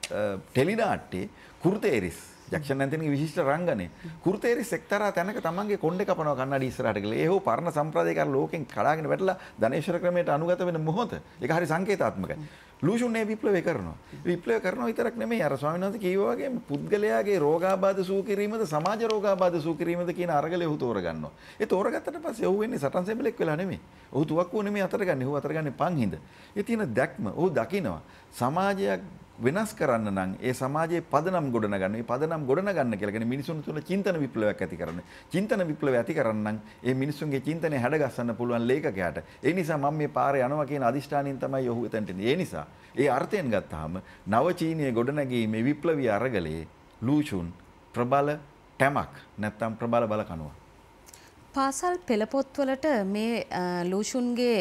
ටෙලිනාට්ටේ කුර්තේරිස් ජැක්සන් ඇන්තනීගේ විශිෂ්ට රංගනේ කුර්තේරිස් එක්තරා තැනක තමන්ගේ කොණ්ඩේ කපනවා කන්නඩි ඉස්සරහට ගිහලා ඒ හෝ පරණ සම්ප්‍රදායික ලෝකෙන් කඩාගෙන වැටලා ධනේශ්වර ක්‍රමයට අනුගත වෙන මොහොත ඒක හරි සංකේතාත්මකයි. ලූෂුන් මේ විප්ලවය කරනවා. විප්ලවය කරනවා විතරක් නෙමෙයි අර ස්වාමීන් වහන්සේ කිව්වා වගේ පුද්ගලයාගේ රෝගාබාධ සූ කිරීමද සමාජ රෝගාබාධ සූ කිරීමද කියන අරගලය ඔහු තෝරගන්නවා. ඒ තෝරගත්තට පස්සේ ඔහු වෙන්නේ සටන් සෙබලෙක් වෙලා නෙමෙයි. ඔහු තුවක්කුව නෙමෙයි අතට ගන්නේ. ඔහු අතට ගන්නේ පන්හිඳ. ඒ තියෙන දැක්ම ඔහු දකිනවා. සමාජයක් වෙනස් කරන්න නම් ඒ සමාජයේ පදනම් ගොඩනගන්න. මේ පදනම් ගොඩනගන්න කියලා කියන්නේ මිනිසුන් තුළ චින්තන විප්ලවයක් ඇති කරන්න. චින්තන විප්ලවය ඇති කරන්න නම් ඒ මිනිසුන්ගේ චින්තනය හැඩගස්සන්න පුළුවන් ලේඛකයාට. ඒ නිසා මම මේ පාරේ යනවා කියන අදිෂ්ඨානයෙන් තමයි ඔහු එතනට එන්නේ. ඒ නිසා ඒ අර්ථයෙන් ගත්තාම නව චීනීය ගොඩනැගීමේ විප්ලවීය අරගලයේ ලූෂුන් ප්‍රබල ටැමක් නැත්තම් ප්‍රබල බලකණුවක්. පාසල් පෙළපොත්වලට මේ ලූෂුන්ගේ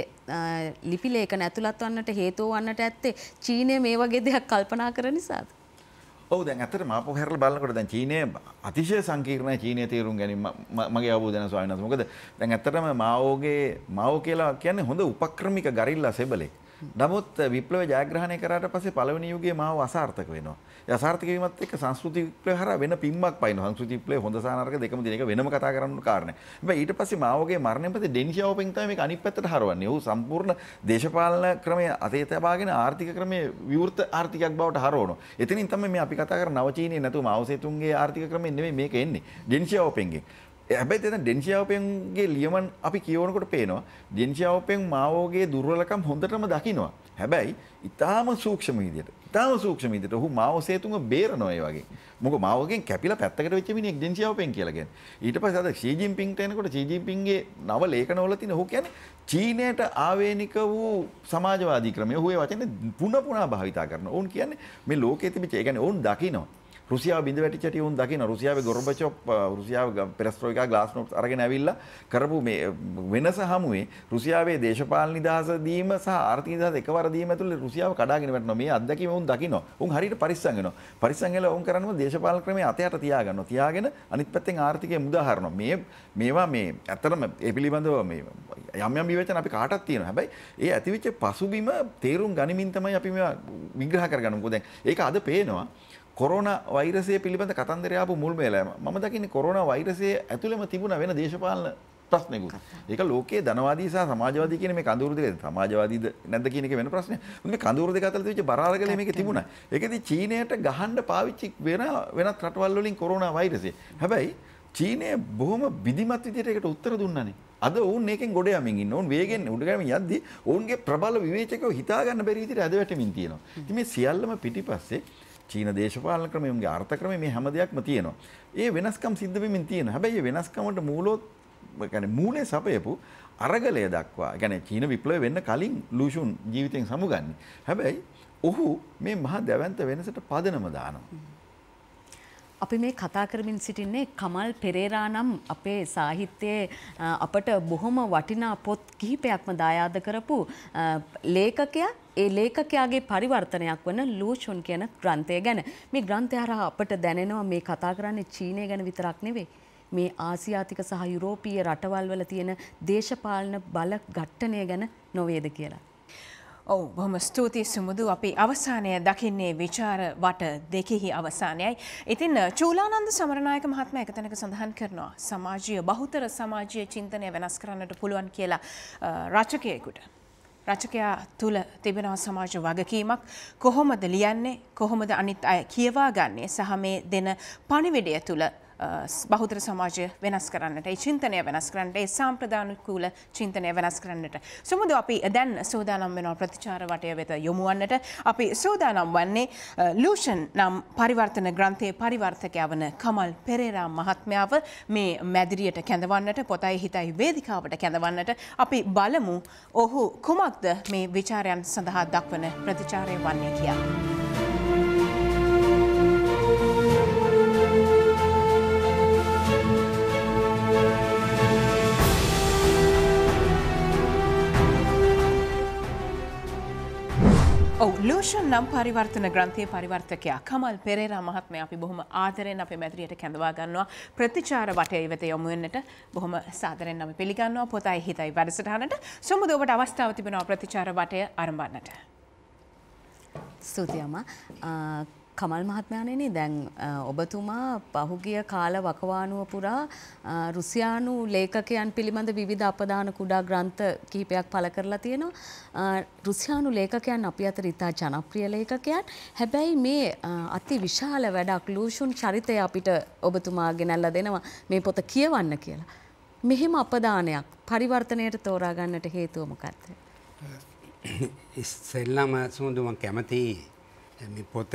ලිපි ලේඛන ඇතුළත් වන්නට හේතුව වන්නට ඇත්තේ චීනය මේ වගේ දෙයක් කල්පනා කරන නිසාද? ඔව් දැන් ඇත්තට මාපො හැරලා බලනකොට දැන් චීනය අතිශය සංකීර්ණයි චීනය තේරුම් ගැනීම මගේ අවබෝධය වෙන ස්වාමීන් වහන්සේ. මොකද දැන් ඇත්තටම මාවෝ කියලා කියන්නේ හොඳ උපක්‍රමික ගරිල්ලා සෙබලෙක්. නමුත් විප්ලවය ජයග්‍රහණය කරාට පස්සේ පළවෙනි යුගයේ මාව අසාර්ථක වෙනවා. ඒ අසාර්ථක වීමත් එක්ක සංස්කෘති විප්ලවය හරහා වෙන පිම්මක් පයින්නවා. සංස්කෘති විප්ලවය හොඳ සහ නරක දෙකම දින එක වෙනම කතා කරන්න කාරණේ. හැබැයි ඊට පස්සේ මාවගේ මරණයෙන් පස්සේ ඩෙන් ෂියාओपिंग තමයි මේක අනිත් පැත්තට හරවන්නේ. ඔහු සම්පූර්ණ දේශපාලන ක්‍රමය අතේ තබාගෙන ආර්ථික ක්‍රමයේ විවෘත ආර්ථිකයක් බවට හරවනවා. එතනින් තමයි මේ අපි කතා කරන නව චීනයේ නැතුව මාව සේතුන්ගේ ආර්ථික ක්‍රමය නෙමෙයි මේක එන්නේ. ඩෙන් ෂියාओपिंग ගේ. හැබැයි එතන ඩෙන් ෂියාओपिंगගේ ලියමන් අපි කියවනකොට පේනවා ඩෙන් ෂියාओपिंग මාවෝගේ දුර්වලකම් හොඳටම දකිනවා. හැබැයි ඊටාම සූක්ෂම විදිහට ඔහු මාව සේතුන්ව බේරනවා ඒ වගේ. මොකද මාවගෙන් කැපිලා පැත්තකට වෙච්ච මිනිහෙක් ඩෙන් ෂියාओपिंग කියලා කියන්නේ. ඊට පස්සේ අද ෂී ජින්පින්ට එනකොට ෂී ජින්පින්ගේ නව ලේඛනවල තියෙන ඔහු කියන්නේ චීනයට ආවේනික වූ සමාජවාදී ක්‍රමය. ඔහු ඒ වචනේ පුන භාවිතා කරනවා. ඔවුන් කියන්නේ මේ ලෝකයේ තිබිච්ච ඒ කියන්නේ ඔවුන් දකිනවා. රුසියාව බිඳ වැටිච්චටි උන් දකින්න රුසියාවේ ගොර්බචොප් රුසියාව පෙරස්ට්‍රෝයිකා ග්ලාස්නොස්ට් අරගෙන ඇවිල්ලා කරපු මේ වෙනස හමුවේ රුසියාවේ දේශපාලන නිදහස දීම සහ ආර්ථික නිදහස එකවර දීම ඇතුළේ රුසියාව කඩාගෙන වැටෙනවා. මේ අත්දැකීම උන් දකින්න. උන් හරියට පරිස්සම් වෙනවා. පරිස්සම් වෙලා උන් කරන්නේ දේශපාලන ක්‍රමයේ අතයට තියාගන්නවා. තියාගෙන අනිත් පැත්තෙන් ආර්ථිකය මුදා හරිනවා. මේවා මේ ඇත්තටම ඒ පිළිබඳව මේ යම් විවේචන අපි කාටත් තියෙනවා. හැබැයි ඒ ඇතිවෙච්ච පසුබිම තේරුම් ගනිමින් තමයි අපි මේවා විග්‍රහ කරගන්නේ. මොකද දැන් ඒක අද පේනවා කොරෝනා වෛරසය පිළිබඳ කතන්දරය ආපු මුල් මේලම මම දකින්නේ කොරෝනා වෛරසය ඇතුළෙම තිබුණ වෙන දේශපාලන ප්‍රශ්නකුත්. ඒක ලෝකයේ ධනවාදී සහ සමාජවාදී කියන මේ කඳවුරු දෙක සමාජවාදීද නැද්ද කියන එක වෙන ප්‍රශ්නයක්. මේ කඳවුරු දෙක අතර තිබිච්ච බරාරගලේ මේකේ තිබුණා. ඒකදී චීනයට ගහන්න පාවිච්චි වෙනත් රටවල් වලින් කොරෝනා වෛරසය. හැබැයි චීනය බොහොම විධිමත් විදිහට ඒකට උත්තර දුන්නානේ. අද ඔවුන් මේකෙන් ගොඩ යමින් ඉන්න. ඔවුන් වේගෙන් උඩගමින් යද්දී ඔවුන්ගේ ප්‍රබල විවේචකව හිතා ගන්න බැරි විදිහට ඇද වැටෙමින් තියෙනවා. ඉතින් මේ සියල්ලම පිටිපස්සේ චීන දේශපාලන ක්‍රමය උන්ගේ අර්ථ ක්‍රමය මේ හැම දෙයක්ම තියෙනවා. ඒ වෙනස්කම් සිද්ධ වෙමින් තියෙනවා. හැබැයි මේ වෙනස්කමට මූලයේ සපයපු අරගලය දක්වා, يعني චීන විප්ලවය වෙන්න කලින් ලූෂුන් ජීවිතෙන් සමුගන්නේ. හැබැයි ඔහු මේ මහා දැවැන්ත වෙනසට පදනම දානවා. අපි මේ කතා කරමින් සිටින්නේ කමල් පෙරේරා නම් අපේ සාහිත්‍යයේ අපට බොහොම වටිනා පොත් කිහිපයක්ම දායාද කරපු ලේඛකයා. ඒ ලේඛකයාගේ පරිවර්තනයක් වන ලූෂුන් කියන ග්‍රන්ථය ගැන. මේ ග්‍රන්ථය හරහා අපට දැනෙනවා මේ කතා කරන්නේ චීනය ගැන විතරක් නෙවෙයි. මේ ආසියාතික සහ යුරෝපීය රටවල් වල තියෙන දේශපාලන බල ඝට්ටනය ගැන නොවේද කියලා. ඔව් බොහොම ස්තුතියි සුමුදු. අපි අවසානය දකින්නේ විචාර වට දෙකෙහි අවසානයයි. ඉතින් චූලානන්ද සමරනායක මහත්මයා එක තැනක සඳහන් කරනවා සමාජීය බහුතර සමාජීය චින්තනය වෙනස් කරන්නට පුළුවන් කියලා රචකයෙකුට. රචකයා තුල තිබෙනවා සමාජ වගකීමක්. කොහොමද ලියන්නේ, කොහොමද අනිත් අය කියවා ගන්නේ සහ මේ දෙන පණිවිඩය තුල බහුතර සමාජය වෙනස් කරන්නට, ඒ චින්තනය වෙනස් කරන්නට, ඒ සාම්ප්‍රදානුකූල චින්තනය වෙනස් කරන්නට. සමුදු අපි දැන් සූදානම් වෙනවා ප්‍රතිචාර වටය වෙත යොමු වන්නට. අපි සූදානම් වන්නේ ලූෂන් නම් පරිවර්තන ග්‍රන්ථයේ පරිවර්තකයා වන කමල් පෙරේරා මහත්මයාව මේ මැදිරියට කැඳවන්නට, පොතයි හිතයි වේදිකාවට කැඳවන්නට. අපි බලමු ඔහු කුමක්ද මේ විචාරයන් සඳහා දක්වන ප්‍රතිචාරය වන්නේ කියා. ලූෂන් නම් පරිවර්තන ග්‍රන්ථයේ පරිවර්තකයා කමල් පෙරේරා මහත්මයා අපි බොහොම ආදරෙන් අපේ මැදිරියට කැඳවා ගන්නවා. ප්‍රතිචාර වටය වෙත යොමු වෙන්නට බොහොම සාදරෙන් අපි පිළිගන්නවා පොතයි හිතයි වැඩසටහනට. සමුද ඔබට අවස්ථාව තිබෙනවා ප්‍රතිචාර වටය ආරම්භන්නට. ස්තුතියි අම්මා. කමල් මහත්මයාණෙනි දැන් ඔබතුමා පහුගිය කාල වකවානුව පුරා රුසියානු ලේඛකයන් පිළිබඳ විවිධ අපදාන කුඩා ග්‍රන්ථ කිහිපයක් පළ කරලා තියෙනවා. රුසියානු ලේඛකයන් අපි අතර ඉතා ජනප්‍රිය ලේඛකයන්. හැබැයි මේ අති විශාල වැඩක් ලූෂුන් චරිතය අපිට ඔබතුමා ගෙනල්ලා දෙනවා මේ පොත කියවන්න කියලා. මෙහෙම අපදානයක් පරිවර්තනයට තෝරා ගන්නට හේතුව මොකක්ද? ඉස්සෙල්ලාම සමුදු මම කැමති මේ පොත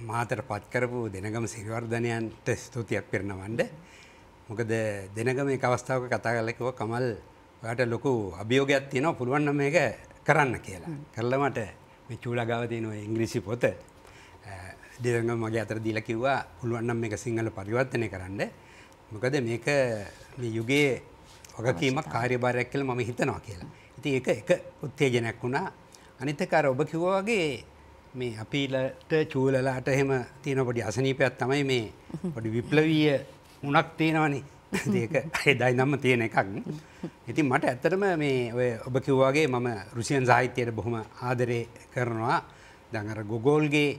මාතර පත් කරපු දෙනගම සිරිවර්ධනයන්ට ස්තුතියක් පිරිනවන්න. මොකද දෙනගම එක අවස්ථාවක කතා කරලා කිව්වා කමල් ඔයාට ලොකු අභියෝගයක් තියෙනවා පුළුවන් නම් මේක කරන්න කියලා. කරලා මට මේ චූලා ගාව තියෙන ඔය ඉංග්‍රීසි පොත දෙනගම මගේ අතට දීලා කිව්වා පුළුවන් නම් මේක සිංහල පරිවර්තනය කරන්න. මොකද මේක මේ යුගයේ වගකීමක් කාර්යභාරයක් කියලා මම හිතනවා කියලා. ඉතින් ඒක එක උත්තේජනයක් වුණා. අනිත් එක අර ඔබ කිව්වා වගේ මේ අපිලට චූලලාට එහෙම තියෙන පොඩි අසනීපයක් තමයි මේ පොඩි විප්ලවීය උණක් තියෙනවනේ. ඒක එදා ඉඳන්ම තියෙන එකක්. ඉතින් මට ඇත්තටම මේ ඔය ඔබ කිව්වා වගේ මම රුසියන් සාහිත්‍යයට බොහොම ආදරේ කරනවා. දැන් අර ගොගෝල්ගේ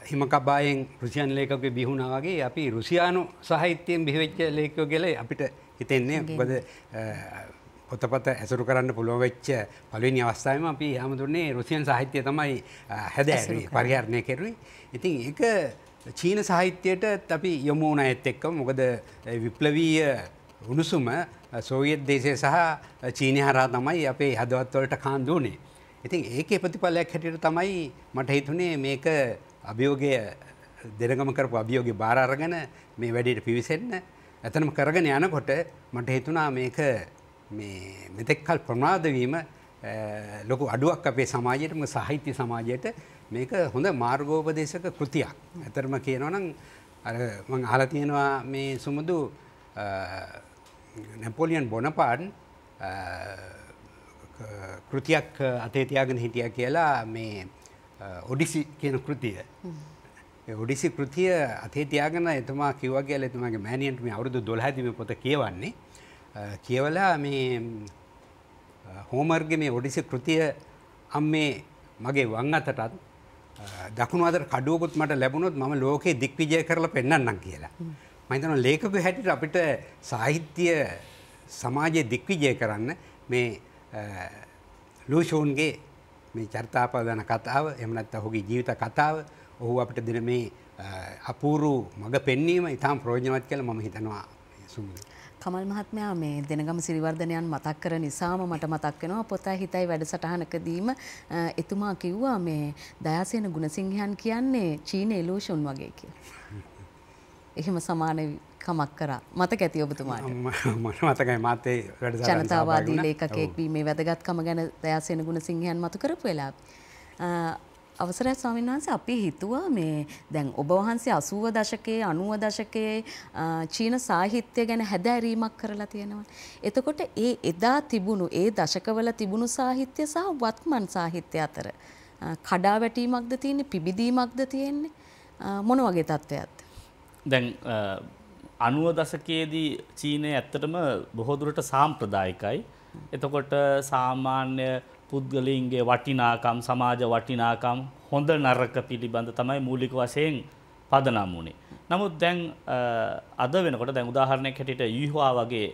හිමකබායෙන් රුසියන් ලේඛකයෙක් බිහුණා වගේ අපි රුසියානු සාහිත්‍යයෙන් බිහිවෙච්ච ලේඛකයෝ කියලා අපිට හිතෙන්නේ. මොකද පොතපත ඇසුරු කරන්න පුළුවන් වෙච්ච පළවෙනි අවස්ථාවේම අපි හැමදෙන්නේ රුසියන් සාහිත්‍යය තමයි හැදෑරුවේ පරිහරණය කෙරුවේ. ඉතින් ඒක චීන සාහිත්‍යයට අපි යොමු වුණ ඇත් එක්කම මොකද විප්ලවීය උණුසුම සෝවියට් දේශය සහ චීනය හරහා තමයි අපේ හදවත් වලට කාන්දු වුණේ. ඉතින් ඒකේ ප්‍රතිඵලයක් හැටියට තමයි මට හිතුනේ මේක අභියෝගය දෙනගම කරපු අභියෝගය බාර අරගෙන මේ වැඩේට පිවිසෙන්න. එතනම කරගෙන යනකොට මට හිතුණා මේක මේ මෙතෙක් කල ප්‍රමාද වීම ලොකු අඩුවක් අපේ සමාජයට, මොකද සාහිත්‍ය සමාජයට මේක හොඳ මාර්ගෝපදේශක කෘතියක්. ඇත්තටම කියනවා නම් අර මම අහලා තියෙනවා මේ සුමුදු නැපෝලියන් බොනපාර්ට් කෘතියක් අතේ තියාගෙන හිටියා කියලා මේ ඔඩිසි කියන කෘතිය. ඒ ඔඩිසි කෘතිය අතේ තියාගෙන එතුමා කිව්වා කියලා එතුමාගේ මෑණියන්ට මේ අවුරුදු 12 දී මේ පොත කියවන්නේ. කියවලා මේ හෝමර්ගේ මේ ඔඩිසි කෘතිය අම්මේ මගේ වම් අතටත් දකුණු අතට කඩුවකුත් මට ලැබුණොත් මම ලෝකේ දික්විජය කරලා පෙන්නන්නම් කියලා. මම හිතනවා ලේඛකයෙකු හැටියට අපිට සාහිත්‍ය සමාජයේ දික්විජය කරන්න මේ ලූෂෝන්ගේ මේ චරිතාපදාන කතාව එහෙම නැත්නම් ඔහුගේ ජීවිත කතාව ඔහු අපිට දෙන මේ අපූර්ව මඟ පෙන්වීම ඉතාම ප්‍රයෝජනවත් කියලා මම හිතනවා සුමුදු. කමල් මහත්මයා මේ දෙනගම සිරිවර්ධනයන් මතක් කර නිසාම මට මතක් වෙනවා පොතයි හිතයි වැඩසටහනකදීම එතුමා කිව්වා මේ දයාසේන ගුණසිංහයන් කියන්නේ චීන ඉලූෂන් වගේ කියලා. එහෙම සමාන කමක් කරා. මතක ඇති ඔබතුමාට? මට මතකයි මාත් ඒ වැඩසටහන ජනතාවාදී ලේඛකයෙක් වීමේ වැදගත්කම ගැන දයාසේන ගුණසිංහයන් මතු කරපු වෙලාවේ අවසරයි ස්වාමීන් වහන්සේ අපි හිතුවා මේ දැන් ඔබ වහන්සේ 80 දශකයේ 90 දශකයේ චීන සාහිත්‍ය ගැන හැදෑරීමක් කරලා තියෙනවා. එතකොට ඒ එදා තිබුණු ඒ දශකවල තිබුණු සාහිත්‍ය සහ වත්මන් සාහිත්‍ය අතර කඩාවැටීමක්ද තියෙන්නේ, පිබිදීමක්ද තියෙන්නේ, මොන වගේ තත්ත්වයක්ද? දැන් 90 දශකයේදී චීනය ඇත්තටම බොහෝ දුරට සාම්ප්‍රදායිකයි. එතකොට සාමාන්‍ය පුද්ගලයින්ගේ වටිනාකම්, සමාජ වටිනාකම්, හොඳ නරක පිළිබඳ තමයි මූලික වශයෙන් පදනම් වුණේ. නමුත් දැන් අද වෙනකොට දැන් උදාහරණයක් හැටියට යුහුවා වගේ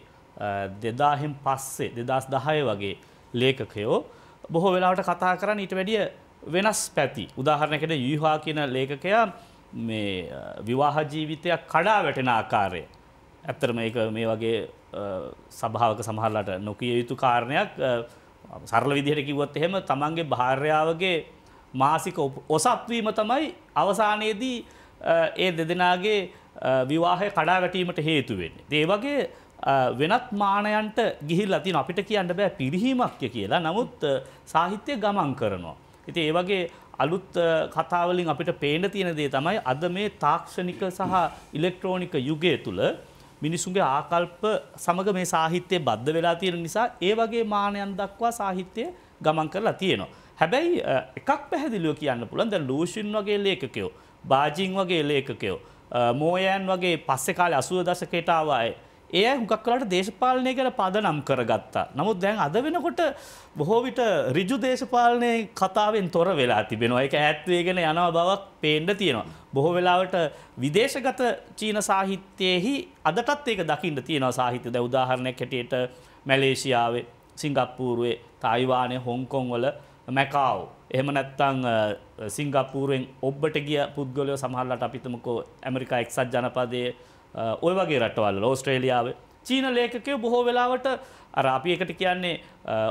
2000න් පස්සේ 2010 වගේ ලේඛකයෝ බොහෝ වෙලාවට කතා කරන්නේ ඊට වැඩිය වෙනස් පැති. උදාහරණයක් හැටියට යුහුවා කියන ලේඛකයා මේ විවාහ ජීවිතයක් කඩා වැටෙන ආකාරය. ඇත්තටම මේක මේ වගේ සභාවක සමහරලාට නොකිය යුතු කාරණයක්. සරල විදිහට කිව්වොත් එහෙම තමන්ගේ භාර්යාවගේ මාසික ඔසප්වීම තමයි අවසානයේදී ඒ දෙදෙනාගේ විවාහය කඩා වැටීමට හේතු වෙන්නේ. ඒ වගේ වෙනත් මානයන්ට ගිහිල්ලා තියෙන අපිට කියන්න බෑ පිරිහීමක් කියලා. නමුත් සාහිත්‍ය ගමන් කරනවා. ඉතින් ඒ වගේ අලුත් කතා වලින් අපිට පේන්න තියෙන දේ තමයි අද මේ තාක්ෂණික සහ ඉලෙක්ට්‍රෝනික යුගය තුල මිනිසුන්ගේ ආකල්ප සමග මේ සාහිත්‍යය බද්ධ වෙලා තියෙන නිසා ඒ වගේ මානයන් දක්වා සාහිත්‍යය ගමන් කරලා තියෙනවා. හැබැයි එකක් පැහැදිලිව කියන්න පුළුවන් දැන් ලූෂින් වගේ ලේඛකයෝ, බාජින් වගේ ලේඛකයෝ, මෝයන් වගේ පස්සේ කාලේ 80 දශකයට ආව අය ඒ අය හුඟක් වෙලාවට දේශපාලනය ගැන පදනම් කරගත්තා. නමුත් දැන් අද වෙනකොට බොහෝ විට ඍජු දේශපාලනයේ කතාවෙන් තොර වෙලා තිබෙනවා. ඒක ඈත් වේගෙන යනවා බවක් පේන්න තියෙනවා. බොහෝ වෙලාවට විදේශගත චීන සාහිත්‍යයේහි අදටත් ඒක දකින්න තියෙනවා සාහිත්‍ය. දැන් උදාහරණයක් හැටියට මැලේසියාවේ, සිංගප්පූරුවේ, තායිවානයේ, හොංකොං වල, මැකාව්. එහෙම නැත්නම් සිංගප්පූරුවෙන් ඔබ්බට ගිය පුද්ගලයෝ සමහරලාට අපි හිතමුකෝ ඇමරිකා එක්සත් ජනපදයේ ඔය වගේ රටවල් ඕස්ට්‍රේලියාවේ චීන ලේඛකයෝ බොහෝ වෙලාවට අර අපි එකට කියන්නේ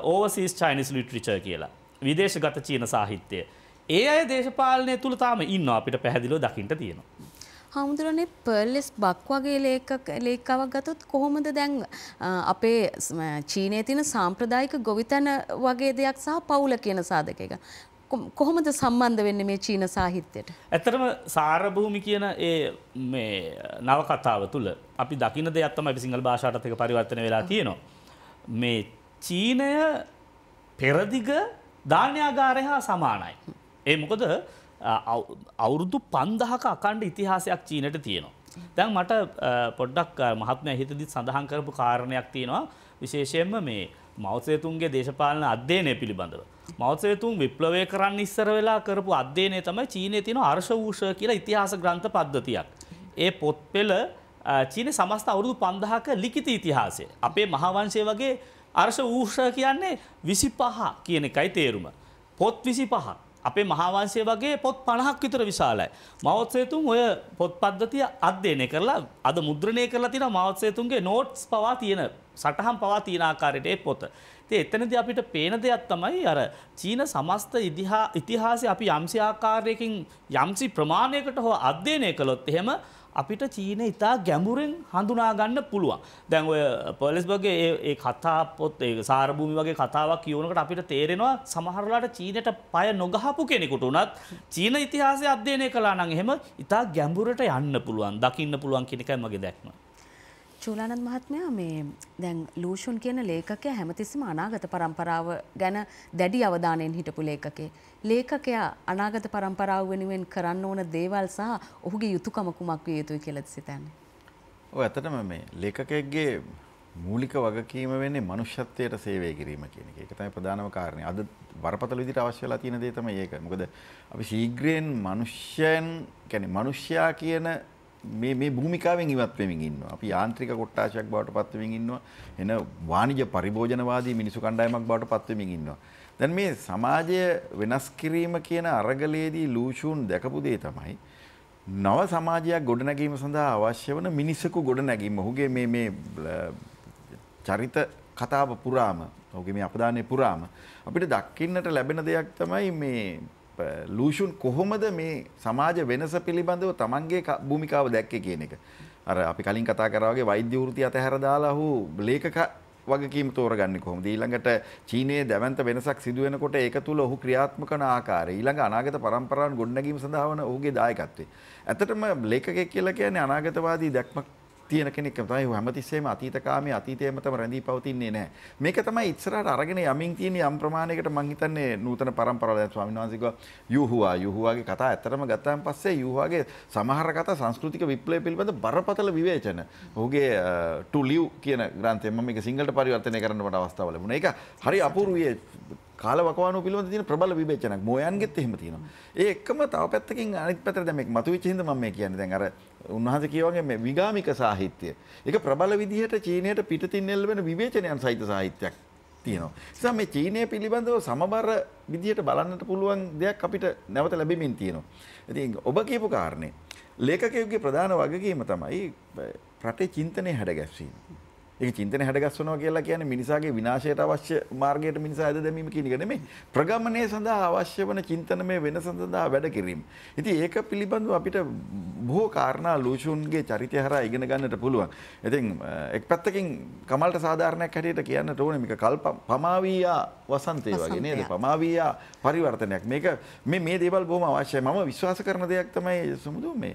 ඕවර්සීස් චයිනීස් ලිටරේචර් කියලා. විදේශගත චීන සාහිත්‍යය. ඒ අය දේශපාලනය තුල තාම ඉන්නවා අපිට පැහැදිලිව දකින්න තියෙනවා. හාමුදුරනේ පර්ලස් බක් වගේ ලේඛකවක් ගත්තොත් කොහොමද දැන් අපේ චීනයේ තියෙන සාම්ප්‍රදායික ගොවිතැන වගේ දෙයක් සහ පවුල කියන සාධකයක කොහොමද සම්බන්ධ වෙන්නේ මේ චීන සාහිත්‍යයට? ඇත්තටම සාරභූමි කියන ඒ මේ නවකතාව තුළ අපි දකින්න දෙයක් තමයි අපි සිංහල භාෂාවටත් එක පරිවර්තනය වෙලා තියෙනවා. මේ චීනය පෙරදිග ධාන්‍යාගාරය හා සමානයි. ඒ මොකද අවුරුදු 5000ක අකණ්ඩ ඉතිහාසයක් චීනට තියෙනවා. දැන් මට පොඩ්ඩක් මහත්මයා හිතදිත් සඳහන් කරපු කාරණයක් තියෙනවා විශේෂයෙන්ම මේ මව් සේතුන්ගේ දේශපාලන අධ්‍යයනය පිළිබඳව. මව් සේතුන් විප්ලවය කරන්න ඉස්සර වෙලා කරපු අධ්‍යයනය තමයි චීනයේ තියෙන අර්ශවූෂ කියලා ඉතිහාස ග්‍රන්ථ පද්ධතියක්. ඒ පොත් පෙළ චීනයේ සමස්ත අවුරුදු 5000ක ලිඛිත ඉතිහාසය. අපේ මහාවංශය වගේ අර්ශවූෂ කියන්නේ 25 කියන එකයි තේරුම. පොත් 25. අපේ මහාවංශය වගේ පොත් 50ක් විතර විශාලයි. මව් සේතුන් ඔය පොත් පද්ධතිය අධ්‍යයනය කරලා අද මුද්‍රණය කරලා තියෙනවා මව් සේතුන්ගේ නෝට්ස් පවා තියෙන සටහන් පවා තියෙන ආකාරයට ඒ පොත. ඉතින් එතනදී අපිට පේන දෙයක් තමයි අර චීන සමස්ත ඉතිහාසය අපි යම්සි ආකාරයකින් යම්සි ප්‍රමාණයකට හෝ අධ්‍යයනය කළොත් එහෙම අපිට චීනය ඉතා ගැඹුරෙන් හඳුනා ගන්න පුළුවන්. දැන් ඔය පර්ලස්බර්ග්ගේ ඒ කතා පොත් ඒ සාරභූමි වගේ කතාවක් කියවනකොට අපිට තේරෙනවා සමහරලාට චීනයට පය නොගහපු කෙනෙකුට උනත් චීන ඉතිහාසය අධ්‍යයනය කළා නම් එහෙම ඉතා ගැඹුරට යන්න පුළුවන්, දකින්න පුළුවන් කියන එකයි මගේ දැක්ම. චූලානන්ද මහත්මයා මේ දැන් ලූෂුන් කියන ලේඛකයා හැමතිස්සෙම අනාගත පරම්පරාව ගැන දැඩි අවධානයෙන් හිටපු ලේඛකේ. ලේඛකයා අනාගත පරම්පරාව වෙනුවෙන් කරන්න ඕන දේවල් සහ ඔහුගේ යුතුයකම කුමක් විය යුතුයි කියලාද සිතන්නේ? ඔව් ඇත්තටම මේ ලේඛකයෙක්ගේ මූලික වගකීම වෙන්නේ මනුෂ්‍යත්වයට සේවය කිරීම කියන එක. ඒක තමයි ප්‍රධානම කාරණේ. අද වරපතල විදිහට අවශ්‍ය වෙලා තියෙන දේ තමයි ඒක. මොකද අපි ශීඝ්‍රයෙන් මනුෂ්‍යයන් කියන්නේ මනුෂ්‍යයා කියන මේ භූමිකාවෙන් ඉවත් වෙමින් ඉන්නවා. අපි යාන්ත්‍රික කොට්ටාශයක් බවට පත් වෙමින් ඉන්නවා. එන වාණිජ පරිභෝජනවාදී මිනිසු කණ්ඩායමක් බවට පත් වෙමින් ඉන්නවා. දැන් මේ සමාජය වෙනස් කිරීම කියන අරගලයේදී ලූෂුන් දැකපු දේ තමයි නව සමාජයක් ගොඩනැගීම සඳහා අවශ්‍ය වන මිනිසෙකු ගොඩනැගීම. ඔහුගේ මේ චරිත කතාව පුරාම, ඔහුගේ මේ අපදානයේ පුරාම අපිට දකින්නට ලැබෙන දෙයක් තමයි මේ ලූෂුන් කොහොමද මේ සමාජ වෙනස පිළිබඳව තමන්ගේ භූමිකාව දැක්කේ කියන එක. අර අපි කලින් කතා කරා වගේ වෛද්‍ය වෘත්තිය අතහැර දාලා ඔහු ලේඛක වගකීම තෝරගන්නේ කොහොමද? ඊළඟට චීනයේ දැවැන්ත වෙනසක් සිදු වෙනකොට ඒක තුල ඔහු ක්‍රියාත්මක වන ආකාරය, ඊළඟ අනාගත පරම්පරාවන් ගොඩනැගීම සඳහා වන ඔහුගේ දායකත්වය. ඇත්තටම ලේඛකයෙක් කියලා කියන්නේ අනාගතවාදී දැක්මක් තියෙන කෙනෙක් තමයි. ඔහු හැමතිස්සෙම අතීතකාමී අතීතයේම තම රැඳී පවතින්නේ නැහැ. මේක තමයි ඉස්සරහට අරගෙන යමින් තියෙන යම් ප්‍රමාණයකට මම හිතන්නේ නූතන පරම්පරාව. දැන් ස්වාමීන් වහන්සේ කිව්වා යුහුවාගේ කතා ඇත්තටම ගත්තාන් පස්සේ යුහුවාගේ සමහර කතා සංස්කෘතික විප්ලවය පිළිබඳ බරපතල විවේචන. ඔහුගේ to live කියන ග්‍රන්ථය මම මේක සිංහලට පරිවර්තනය කරන්න මට අවස්ථාව ලැබුණා. ඒක හරි අපූර්වයේ කාලවකවානුව පිළිබඳ තියෙන ප්‍රබල විවේචනයක්. මොයන්ගෙත් එහෙම තියෙනවා. ඒ එක්කම තව පැත්තකින් අනිත් පැත්තට දැන් මේක මතුවෙච්ච හින්දා මම මේ කියන්නේ. දැන් අර උන්වහන්සේ කියවගේ මේ විගාමික සාහිත්‍ය. ඒක ප්‍රබල විදිහට චීනයට පිටතින් එල්ලවෙන විවේචනයන් සහිත සාහිත්‍යයක් තියෙනවා. ඒ නිසා මේ චීනය පිළිබඳව සමබර විදිහට බලන්නට පුළුවන් දෙයක් අපිට නැවත ලැබෙමින් තියෙනවා. ඉතින් ඔබ කියපු කාරණේ ලේඛකයෙකුගේ ප්‍රධාන වගකීම තමයි රටේ චින්තනය හැඩගැස්වීම. ඒක චින්තනය හැඩගස්වනවා කියලා කියන්නේ මිනිසාගේ විනාශයට අවශ්‍ය මාර්ගයට මිනිසා ඇද දැමීම කියන එක නෙමෙයි. ප්‍රගමනය සඳහා අවශ්‍ය වන චින්තනමය වෙනස සඳහා වැඩ කිරීම. ඉතින් ඒක පිළිබඳව අපිට බොහෝ කාරණා ලූෂුන්ගේ චරිතය හරහා ඉගෙන ගන්නට පුළුවන්. ඉතින් එක් පැත්තකින් කමල්ට සාධාරණයක් හැටියට කියන්නට ඕනේ මේක පමාවියා වසන්තේ වගේ නේද? පමාවියා පරිවර්තනයක්. මේක මේ දේවල් බොහොම අවශ්‍යයි. මම විශ්වාස කරන දෙයක් තමයි සමුදු මේ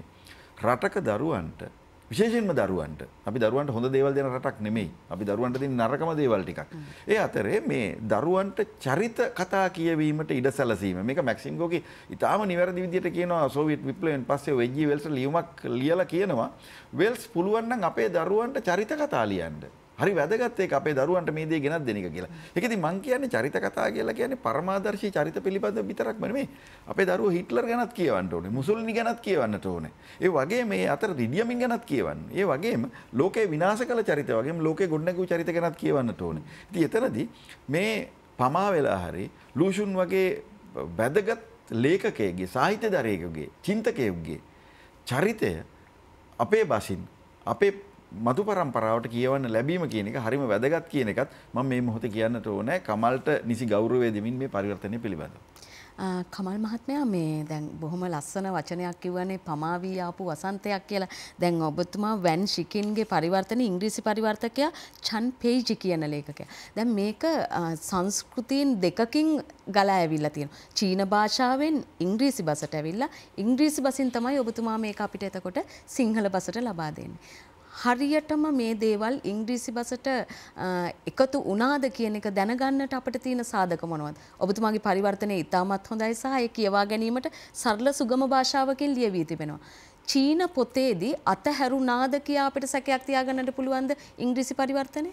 රටක දරුවන්ට විශේෂයෙන්ම දරුවන්ට අපි දරුවන්ට හොඳ දේවල් දෙන රටක් නෙමෙයි. අපි දරුවන්ට දෙන නරකම දේවල් ටිකක්. ඒ අතරේ මේ දරුවන්ට චරිත කතා කියවීමට ඉඩ සැලසීම. මේක මැක්සිම් ගෝකි ඉතාම නිවැරදි විදිහට කියනවා. සෝවියට් විප්ලවයෙන් පස්සේ වෙජ්ජි වෙල්ස් ලියුමක් ලියලා කියනවා වෙල්ස් පුළුවන් නම් අපේ දරුවන්ට චරිත කතා ලියන්න. හරි වැදගත් ඒක අපේ දරුවන්ට මේ දේ ගෙනත් දෙන එක කියලා. ඒකෙදි මං කියන්නේ චරිත කතා කියලා කියන්නේ පරමාදර්ශී චරිත පිළිබඳ විතරක්ම නෙමෙයි. අපේ දරුවෝ හිට්ලර් ගැනත් කියවන්න ඕනේ. මුසොලිනි ගැනත් කියවන්නට ඕනේ. ඒ වගේම මේ අතර රිඩියමින් ගැනත් කියවන්න. ඒ වගේම ලෝකේ විනාශ කළ චරිත වගේම ලෝකේ ගොඩනැගූ චරිත ගැනත් කියවන්නට ඕනේ. ඉතින් එතනදී මේ පමා වෙලා හරි ලූෂුන් වගේ වැදගත් ලේඛකයෙක්ගේ සාහිත්‍යදරයෙකුගේ චින්තකයෙකුගේ චරිතය අපේ බසින් අපේ මතු පරම්පරාවට කියවන්න ලැබීම කියන එක හරිම වැදගත් කියන එකත් මම මේ මොහොතේ කියන්නට ඕනේ කමල්ට නිසි ගෞරවය දෙමින් මේ පරිවර්තනය පිළිබඳව. කමල් මහත්මයා මේ දැන් බොහොම ලස්සන වචනයක් කිව්වනේ පමාවී ආපු වසන්තයක් කියලා. දැන් ඔබතුමා වැන් ශිකින්ගේ පරිවර්තන ඉංග්‍රීසි පරිවර්තකයා චන් පේජි කියන ලේඛකයා. දැන් මේක සංස්කෘතීන් දෙකකින් ගලා ඇවිල්ලා තියෙනවා. චීන භාෂාවෙන් ඉංග්‍රීසි බසට ඇවිල්ලා ඉංග්‍රීසි බසින් තමයි ඔබතුමා මේක අපිට එතකොට සිංහල බසට ලබා දෙන්නේ. හරියටම මේ දේවල් ඉංග්‍රීසි බසට එකතු වුණාද කියන එක දැනගන්නට අපිට තියෙන සාධක මොනවද? ඔබතුමාගේ පරිවර්තනය ඉතාමත් හොඳයි සහ ඒ කියවා ගැනීමට සරල සුගම භාෂාවකින් ලියවී තිබෙනවා. චීන පොතේදී අතහැරුණාද කියා අපිට සැකයක් තියාගන්නට පුළුවන්ද ඉංග්‍රීසි පරිවර්තනය?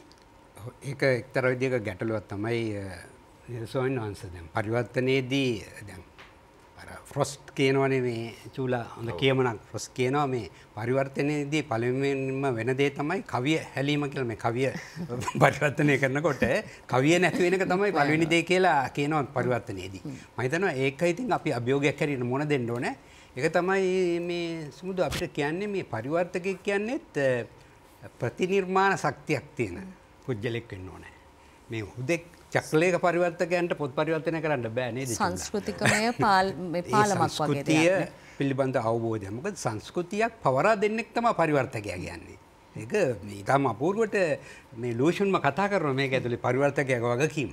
ඒක එක්තරා විදිහක ගැටලුවක් තමයි සෝයින් වහන්සේ දැන් පරිවර්තනයේදී දැන් අර ෆ්‍රොස්ට් කියනවනේ මේ චූලා හොඳ කියමනක් ෆ්‍රොස්ට් කියනවා මේ පරිවර්තනයේදී පළවෙනිම වෙන දේ තමයි කවිය හැලීම කියලා මේ කවිය පරිවර්තනය කරනකොට කවිය නැති වෙන එක තමයි පළවෙනි දේ කියලා කියනවා පරිවර්තනයේදී. මම හිතනවා ඒක ඉතින් අපි අභියෝගයක් හැටියට මොන දෙන්න ඕනේ. ඒක තමයි මේ සමුදු අපිට කියන්නේ මේ පරිවර්තකයෙක් කියන්නේත් ප්‍රතිනිර්මාණ ශක්තියක් තියෙන පුජ්‍යලෙක් වෙන්න ඕනේ. මේ හුදෙක් චක්‍රලේඛ පරිවර්තකයන්ට පොත් පරිවර්තනය කරන්න බෑ නේද? සංස්කෘතිකමය පාලමක් වගේ දෙයක්. පිළිබඳ අවබෝධය. මොකද සංස්කෘතියක් පවරා දෙන්නෙක් තමයි පරිවර්තකයා කියන්නේ. ඒක මේ ඊටම අපූර්වට මේ ලූෂන්ම කතා කරනවා මේක ඇතුලේ පරිවර්තකයාගේ වගකීම.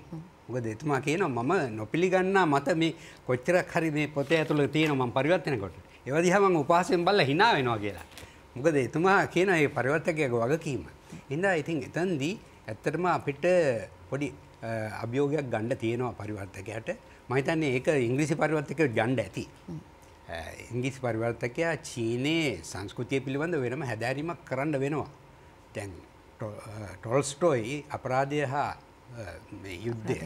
මොකද එතුමා කියනවා මම නොපිළිගන්නා මත මේ කොච්චරක් හරි මේ පොතේ ඇතුලේ තියෙනවා මම පරිවර්තනය කරනවා. ඒවා දිහා මම උපාසයෙන් බලලා hina වෙනවා කියලා. මොකද එතුමා කියන මේ පරිවර්තකයාගේ වගකීම. ඉතින් ඉතින් එතනදී ඇත්තටම අපිට පොඩි අභියෝගයක් ගන්න තියෙනවා පරිවර්තකයාට. මම හිතන්නේ ඒක ඉංග්‍රීසි පරිවර්තකයෙකුට ගන්න ඇති. ඉංග්‍රීසි පරිවර්තකයා චීනයේ සංස්කෘතිය පිළිබඳ වෙනම හැදෑරීමක් කරන්න වෙනවා. දැන් ටොල්ස්ටෝයි අපරාධය හා මේ යුද්ධය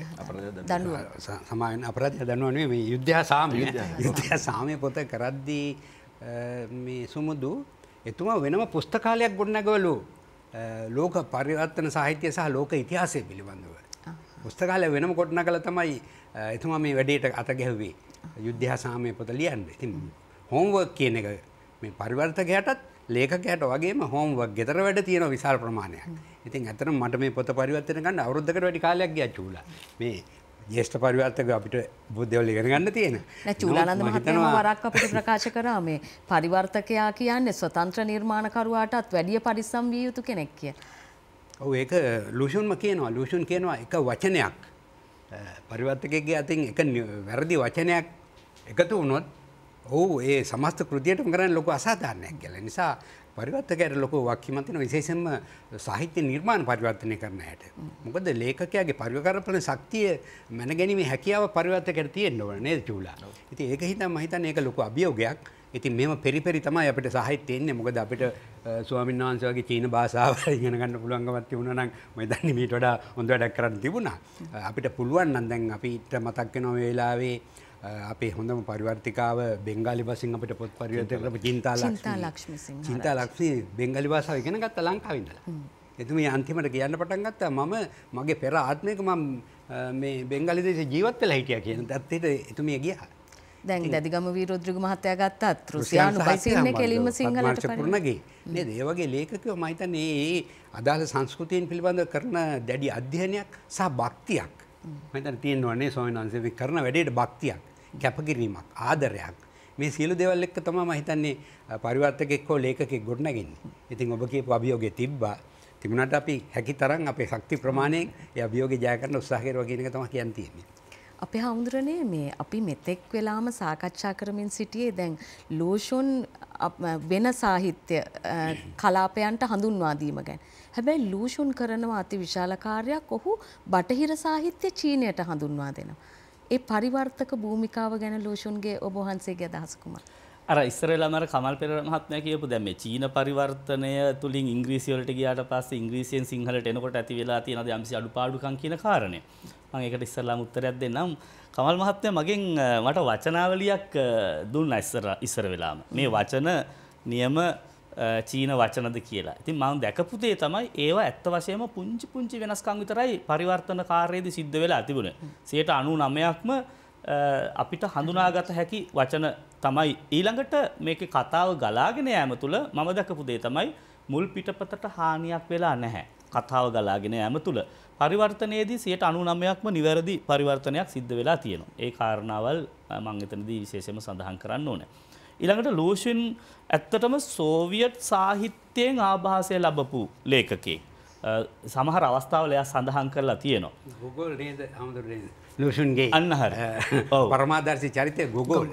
සමාන අපරාධය දන්නවා නෙවෙයි මේ යුද්ධය හා සාමය. යුද්ධය හා සාමය පොත කරද්දී මේ සුමුදු එතුමා වෙනම පුස්තකාලයක් ගොඩනගවලු ලෝක පරිවර්තන සාහිත්‍ය සහ ලෝක ඉතිහාසය පිළිබඳව. පුස්තකාලය වෙනම ගොඩනගලා තමයි එතුමා මේ වැඩේට අත ගැහුවේ. යුද්ධය හා සාමය පොත ලියන්න. ඉතින් හෝම්වර්ක් කියන එක මේ පරිවර්තකයාටත් ලේඛකයාට වගේම හෝම්වර්ක් ගෙදර වැඩ තියෙන විශාල ප්‍රමාණයක්. ඉතින් ඇත්තටම මට මේ පොත පරිවර්තන ගන්න අවුරුද්දකට වැඩි කාලයක් ගියා චූලා. මේ ජ්‍යෙෂ්ඨ පරිවර්තක අපිට බුද්ධවල ඉගෙන ගන්න තියෙන. නෑ චූලානන්ද මහත්මයා වරක් අපිට ප්‍රකාශ කරා මේ පරිවර්තකයා කියන්නේ ස්වතන්ත්‍ර නිර්මාණකරුවාටත් වැඩි පරිස්සම් විය යුතු කෙනෙක් කියලා. ඔව් ඒක ලූෂන්ම කියනවා. ලූෂන් කියනවා එක වචනයක් පරිවර්තකයෙක්ගේ අතින් එක වැරදි වචනයක් එකතු වුණොත් ඔව් ඒ සමස්ත කෘතියටම කරන්නේ ලොකු අසාධාරණයක් කියලා. නිසා පරිවර්තකයාට ලොකු වක්කීමක් තියෙනවා විශේෂයෙන්ම සාහිත්‍ය නිර්මාණ පරිවර්තනය කරන හැට. මොකද ලේඛකයාගේ පරිවර්තන ශක්තිය මැනගැනීමේ හැකියාව පරිවර්තකයාට තියෙන්න ඕන නේද චූලා? ඉතින් ඒක හිතම මම හිතන්නේ ඒක ලොකු අභියෝගයක්. ඉතින් මේව පෙරිපෙරි තමයි අපිට සාහිත්‍යය එන්නේ. මොකද අපිට ස්වාමීන් වහන්සේ වගේ චීන භාෂාව ඉගෙන ගන්න පුළුවන්කමක් තිබුණා නම් මම දන්නේ මීට වඩා හොඳ වැඩක් කරන්න තිබුණා. අපිට පුළුවන් නම් දැන් අපිට මතක් වෙනවා මේ වෙලාවේ අපේ හොඳම පරිවර්තිකාව බෙන්ගාලි භාෂෙන් අපිට පොත් පරිවර්තන කරපු චින්තා ලක්ෂ්මී බෙන්ගාලි භාෂාව ඉගෙන ගත්තා ලංකාවේ ඉඳලා. එතුමිය අන්තිමට කියන්න පටන් ගත්තා මම මගේ පෙර ආත්මයක මම මේ බෙන්ගාලි දේශේ ජීවත් වෙලා හිටියා කියන තත්ත්වයට එතුමිය ගියා. දැන් දැදිගම වීරෝද්‍රිග මහත්තයා ගත්තත් රුසියානු බසින්නේ කෙලින්ම සිංහලට පරිවර්තනගේ නේද? ඒ වගේ ලේඛකයෝ මම හිතන්නේ මේ අදාළ සංස්කෘතියන් පිළිබඳව කරන දැඩි අධ්‍යයනයක් සහ භක්තියක් මම හිතන්නේ තියෙනවා නේ ස්වාමීන් වහන්සේ මේ කරන වැඩේට භක්තියක්, කැපකිරීමක්, ආදරයක් මේ සියලු දේවල් එක්ක තමයි මම හිතන්නේ පරිවර්තකෙක් හෝ ලේඛකෙක් ගොඩනගන්නේ. ඉතින් ඔබ කියපු අභියෝගය තිබුණාට අපි හැකි තරම් අපේ ශක්ති ප්‍රමාණයෙන් ඒ අභියෝගේ ජය ගන්න උත්සාහ කරුවා කියන එක තමයි කියන්න තියෙන්නේ. අපේ හාමුදුරනේ මේ අපි මෙතෙක් වෙලාම සාකච්ඡා කරමින් සිටියේ දැන් ලෝෂොන් වෙන සාහිත්‍ය කලාපයන්ට හඳුන්වා දීම ගැන. හැබැයි ලූෂොන් කරනවා අති විශාල කාර්යයක්. ඔහු බටහිර සාහිත්‍ය චීනයට හඳුන්වා දෙනවා. ඒ පරිවර්තක භූමිකාව ගැන ලූෂොන්ගේ ඔබ වහන්සේගේ අදහස කුමක්ද? අර ඉස්සරෙල්ලාම අර කමල් පෙරේරා මහත්මයා කියපු දැන් මේ චීන පරිවර්තනය තුලින් ඉංග්‍රීසි වලට ගියාට පස්සේ ඉංග්‍රීසියෙන් සිංහලට එනකොට ඇති වෙලා තියෙන යම්සි අඩුපාඩුකම් කියන කාරණය. මම ඒකට ඉස්සරලාම උත්තරයක් දෙන්නම්. කමල් මහත්මයා මගෙන් මට වචනාවලියක් දුන්නා ඉස්සර වෙලාම. මේ වචන නියම චීන වචනද කියලා. ඉතින් මම දැකපු දේ තමයි ඒවා ඇත්ත වශයෙන්ම පුංචි වෙනස්කම් විතරයි පරිවර්තන කාර්යයේදී සිද්ධ වෙලා තිබුණේ. 99%ක්ම අපිට හඳුනාගත හැකි වචන තමයි. ඊළඟට මේකේ කතාව ගලාගෙන යෑම තුළ මම දැකපු දේ තමයි මුල් පිටපතට හානියක් වෙලා නැහැ. කතාව ගලාගෙන යෑම තුළ පරිවර්තනයේදී 99%ක්ම නිවැරදි පරිවර්තනයක් සිද්ධ වෙලා තියෙනවා. ඒ කාරණාවල් මම එතනදී විශේෂයෙන්ම සඳහන් කරන්න ඕනේ. ඊළඟට ලූෂින් ඇත්තටම සෝවියට් සාහිත්‍යයෙන් ආభాසය ලැබපු ලේඛකයෙක්. සමහර අවස්ථාවල එයා සඳහන් කරලා තියෙනවා. ගොගොල් නේද හමුදුරනේ ලූෂුන්ගේ අන්න හරි. ඔව්. පරමාදර්ශී චරිතය ගොගොල්.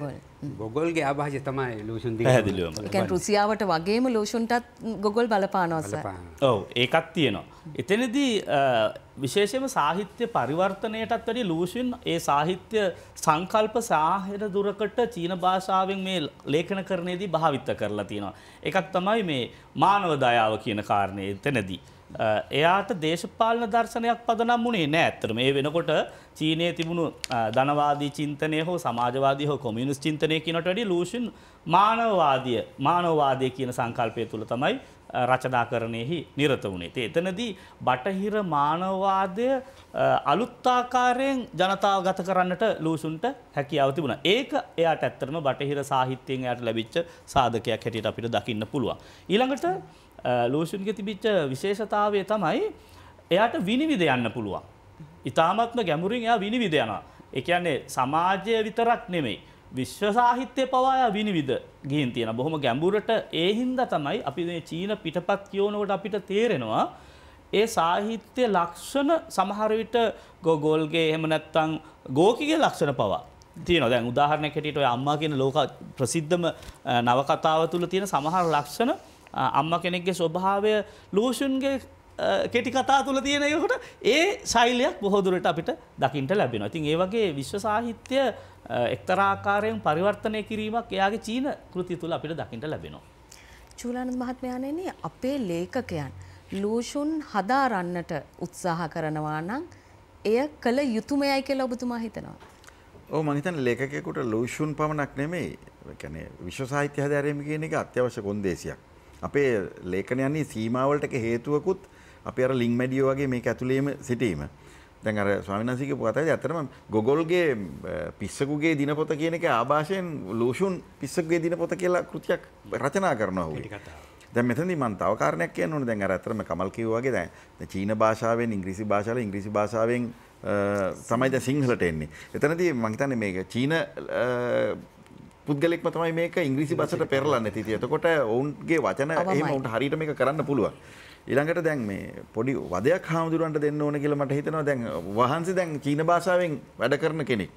ගොගොල්ගේ ආభాෂය තමයි ලූෂුන් දිගේ. පැහැදිලිවම. ඒ කියන්නේ රුසියාවට වගේම ලෝෂුන්ටත් ගොගොල් බලපානවා සර්. ඔව් ඒකත් තියෙනවා. එතනදී විශේෂයෙන්ම සාහිත්‍ය පරිවර්තනයටත් වැඩි ලූෂින් ඒ සාහිත්‍ය සංකල්ප සාහිර දුරකට චීන භාෂාවෙන් මේ ලේඛනකරණයේදී භාවිත කරලා තියෙනවා. එකක් තමයි මේ මානව දයාව කියන කාරණේ එතනදී. එයාට දේශපාලන දර්ශනයක් පදනම් වුණේ නෑ. ඇත්තටම මේ වෙනකොට චීනයේ තිබුණු ධනවාදී චින්තනය හෝ සමාජවාදී හෝ කොමියුනිස්ට් චින්තනය කියනට වැඩි ලූෂින් මානවවාදය කියන සංකල්පය තුල තමයි රචනාකරණයෙහි නිරත වුණේ. එතනදී බටහිර මානවවාදය අලුත් ආකාරයෙන් ජනතාව ගත කරන්නට ලූෂුන්ට හැකියාව තිබුණා. ඒක එයාට ඇත්තටම බටහිර සාහිත්‍යයෙන් එයාට ලැබිච්ච සාධකයක් හැටියට අපිට දකින්න පුළුවන්. ඊළඟට ලූෂුන්ගේ තිබිච්ච විශේෂතාවය තමයි එයාට විනිවිද යන්න පුළුවන්. ඉතාමත්ම ගැඹුරින් එයා විනිවිද යනවා. ඒ කියන්නේ සමාජය විතරක් නෙමෙයි විශ්ව සාහිත්‍ය පවා විනිවිද ගිහින් තියෙන බොහොම ගැඹුරට ඒ හින්දා තමයි අපි මේ චීන පිටපත් කියවනකොට අපිට තේරෙනවා ඒ සාහිත්‍ය ලක්ෂණ සමහර විට ගොගොල්ගේ එහෙම නැත්නම් ගෝකිගේ ලක්ෂණ පවා තියෙනවා. දැන් උදාහරණයක් හැටියට ඔය අම්මා කියන ලෝක ප්‍රසිද්ධම නවකතාව තුල තියෙන සමහර ලක්ෂණ අම්මා කෙනෙක්ගේ ස්වභාවය ලූෂුන්ගේ කෙටි කතා තුල තියෙන ඒකට ඒ ශෛලියක් බොහෝ දුරට අපිට දකින්න ලැබෙනවා. ඉතින් ඒ වගේ විශ්ව සාහිත්‍ය එක්තරා ආකාරයෙන් පරිවර්තනය කිරීමක් එයාගේ චීන කෘති තුල අපිට දකින්න ලැබෙනවා. චූලානන්ද මහත්මයාණෙනි අපේ ලේඛකයන් ලූෂුන් හදාරන්නට උත්සාහ කරනවා නම් එය කළ යුතුයමයි කියලා ඔබතුමා හිතනවා. ඔව් මම හිතන්නේ ලේඛකයෙකුට ලූෂුන් පමණක් නෙමෙයි. ඒ කියන්නේ විශ්ව සාහිත්‍ය හැදෑරීම කියන එක අත්‍යවශ්‍ය කොන්දේසියක්. අපේ ලේඛනයන්හි සීමාවලට හේතුවකුත් අපි අර ලිං මැඩියෝ වගේ මේක ඇතුළේම සිටීම. දැන් අර ස්වාමීන් වහන්සේ කියපු කතාවේදී ඇත්තටම ගොගොල්ගේ පිස්සකුගේ දිනපොත කියන එක ආభాෂයෙන් ලූෂුන් පිස්සකුගේ දිනපොත කියලා කෘතියක් රචනා කරනවා වගේ. දැන් මෙතනදී මම තව කාරණයක් කියන්න ඕනේ. දැන් අර ඇත්තටම කමල් කිව්වා වගේ දැන් චීන භාෂාවෙන් ඉංග්‍රීසි භාෂාවෙන් තමයි දැන් සිංහලට එන්නේ. එතනදී මම හිතන්නේ මේක චීන පුද්ගලෙක්ම තමයි මේක ඉංග්‍රීසි භාෂාවට පෙරලන්නේ තියෙන්නේ. එතකොට ඔවුන්ගේ වචන එහෙම උන්ට හරියට මේක කරන්න පුළුවන්. ඊළඟට දැන් මේ පොඩි වදයක් හාමුදුරන්ට දෙන්න ඕන කියලා මට හිතෙනවා. දැන් වහන්සේ දැන් චීන භාෂාවෙන් වැඩ කරන කෙනෙක්.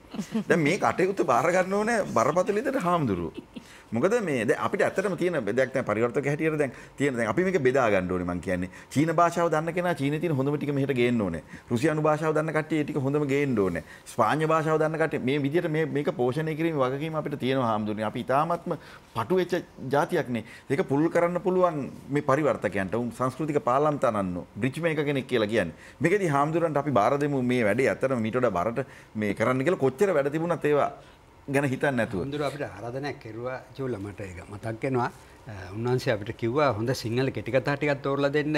දැන් මේ කටයුතු බාර ගන්න ඕනේ බරපතල විදිහට හාමුදුරුවෝ. මොකද මේ දැන් අපිට ඇත්තටම තියෙන දෙයක් දැන් පරිවර්තක හැටියට දැන් තියෙන දැන් අපි මේක බෙදා ගන්න ඕනේ මං කියන්නේ. චීන භාෂාව දන්න කෙනා චීනයේ තියෙන හොඳම ටික මෙහෙට ගේන්න ඕනේ. රුසියානු භාෂාව දන්න කට්ටිය ඒ ටික හොඳම ගේන්න ඕනේ. ස්පාඤ්ඤ භාෂාව දන්න කට්ටිය මේ විදිහට මේක පෝෂණය කිරීමේ වගකීම අපිට තියෙනවා හාමුදුරනේ. අපි ඊටාත්ම පටු වෙච්ච જાතියක් නේ. ඒක පුරුදු කරන්න පුළුවන් මේ පරිවර්තකයන්ට. උන් සංස්කෘතික පාලම් තනන්නෝ. බ්‍රිජ් මේක කෙනෙක් කියලා කියන්නේ. මේකදී හාමුදුරන්ට අපි බාර දෙමු මේ වැඩේ ඇත්තටම මීට වඩා බරට මේ කරන්න කියලා කොච්චර වැඩ තිබුණත් ඒවා ගැන හිතන්නේ නැතුව. හොඳට අපිට ආරාධනයක් කෙරුවා චූලා මට ඒක මතක් වෙනවා. උන්වහන්සේ අපිට කිව්වා හොඳ සිංහල කෙටි කතා ටිකක් තෝරලා දෙන්න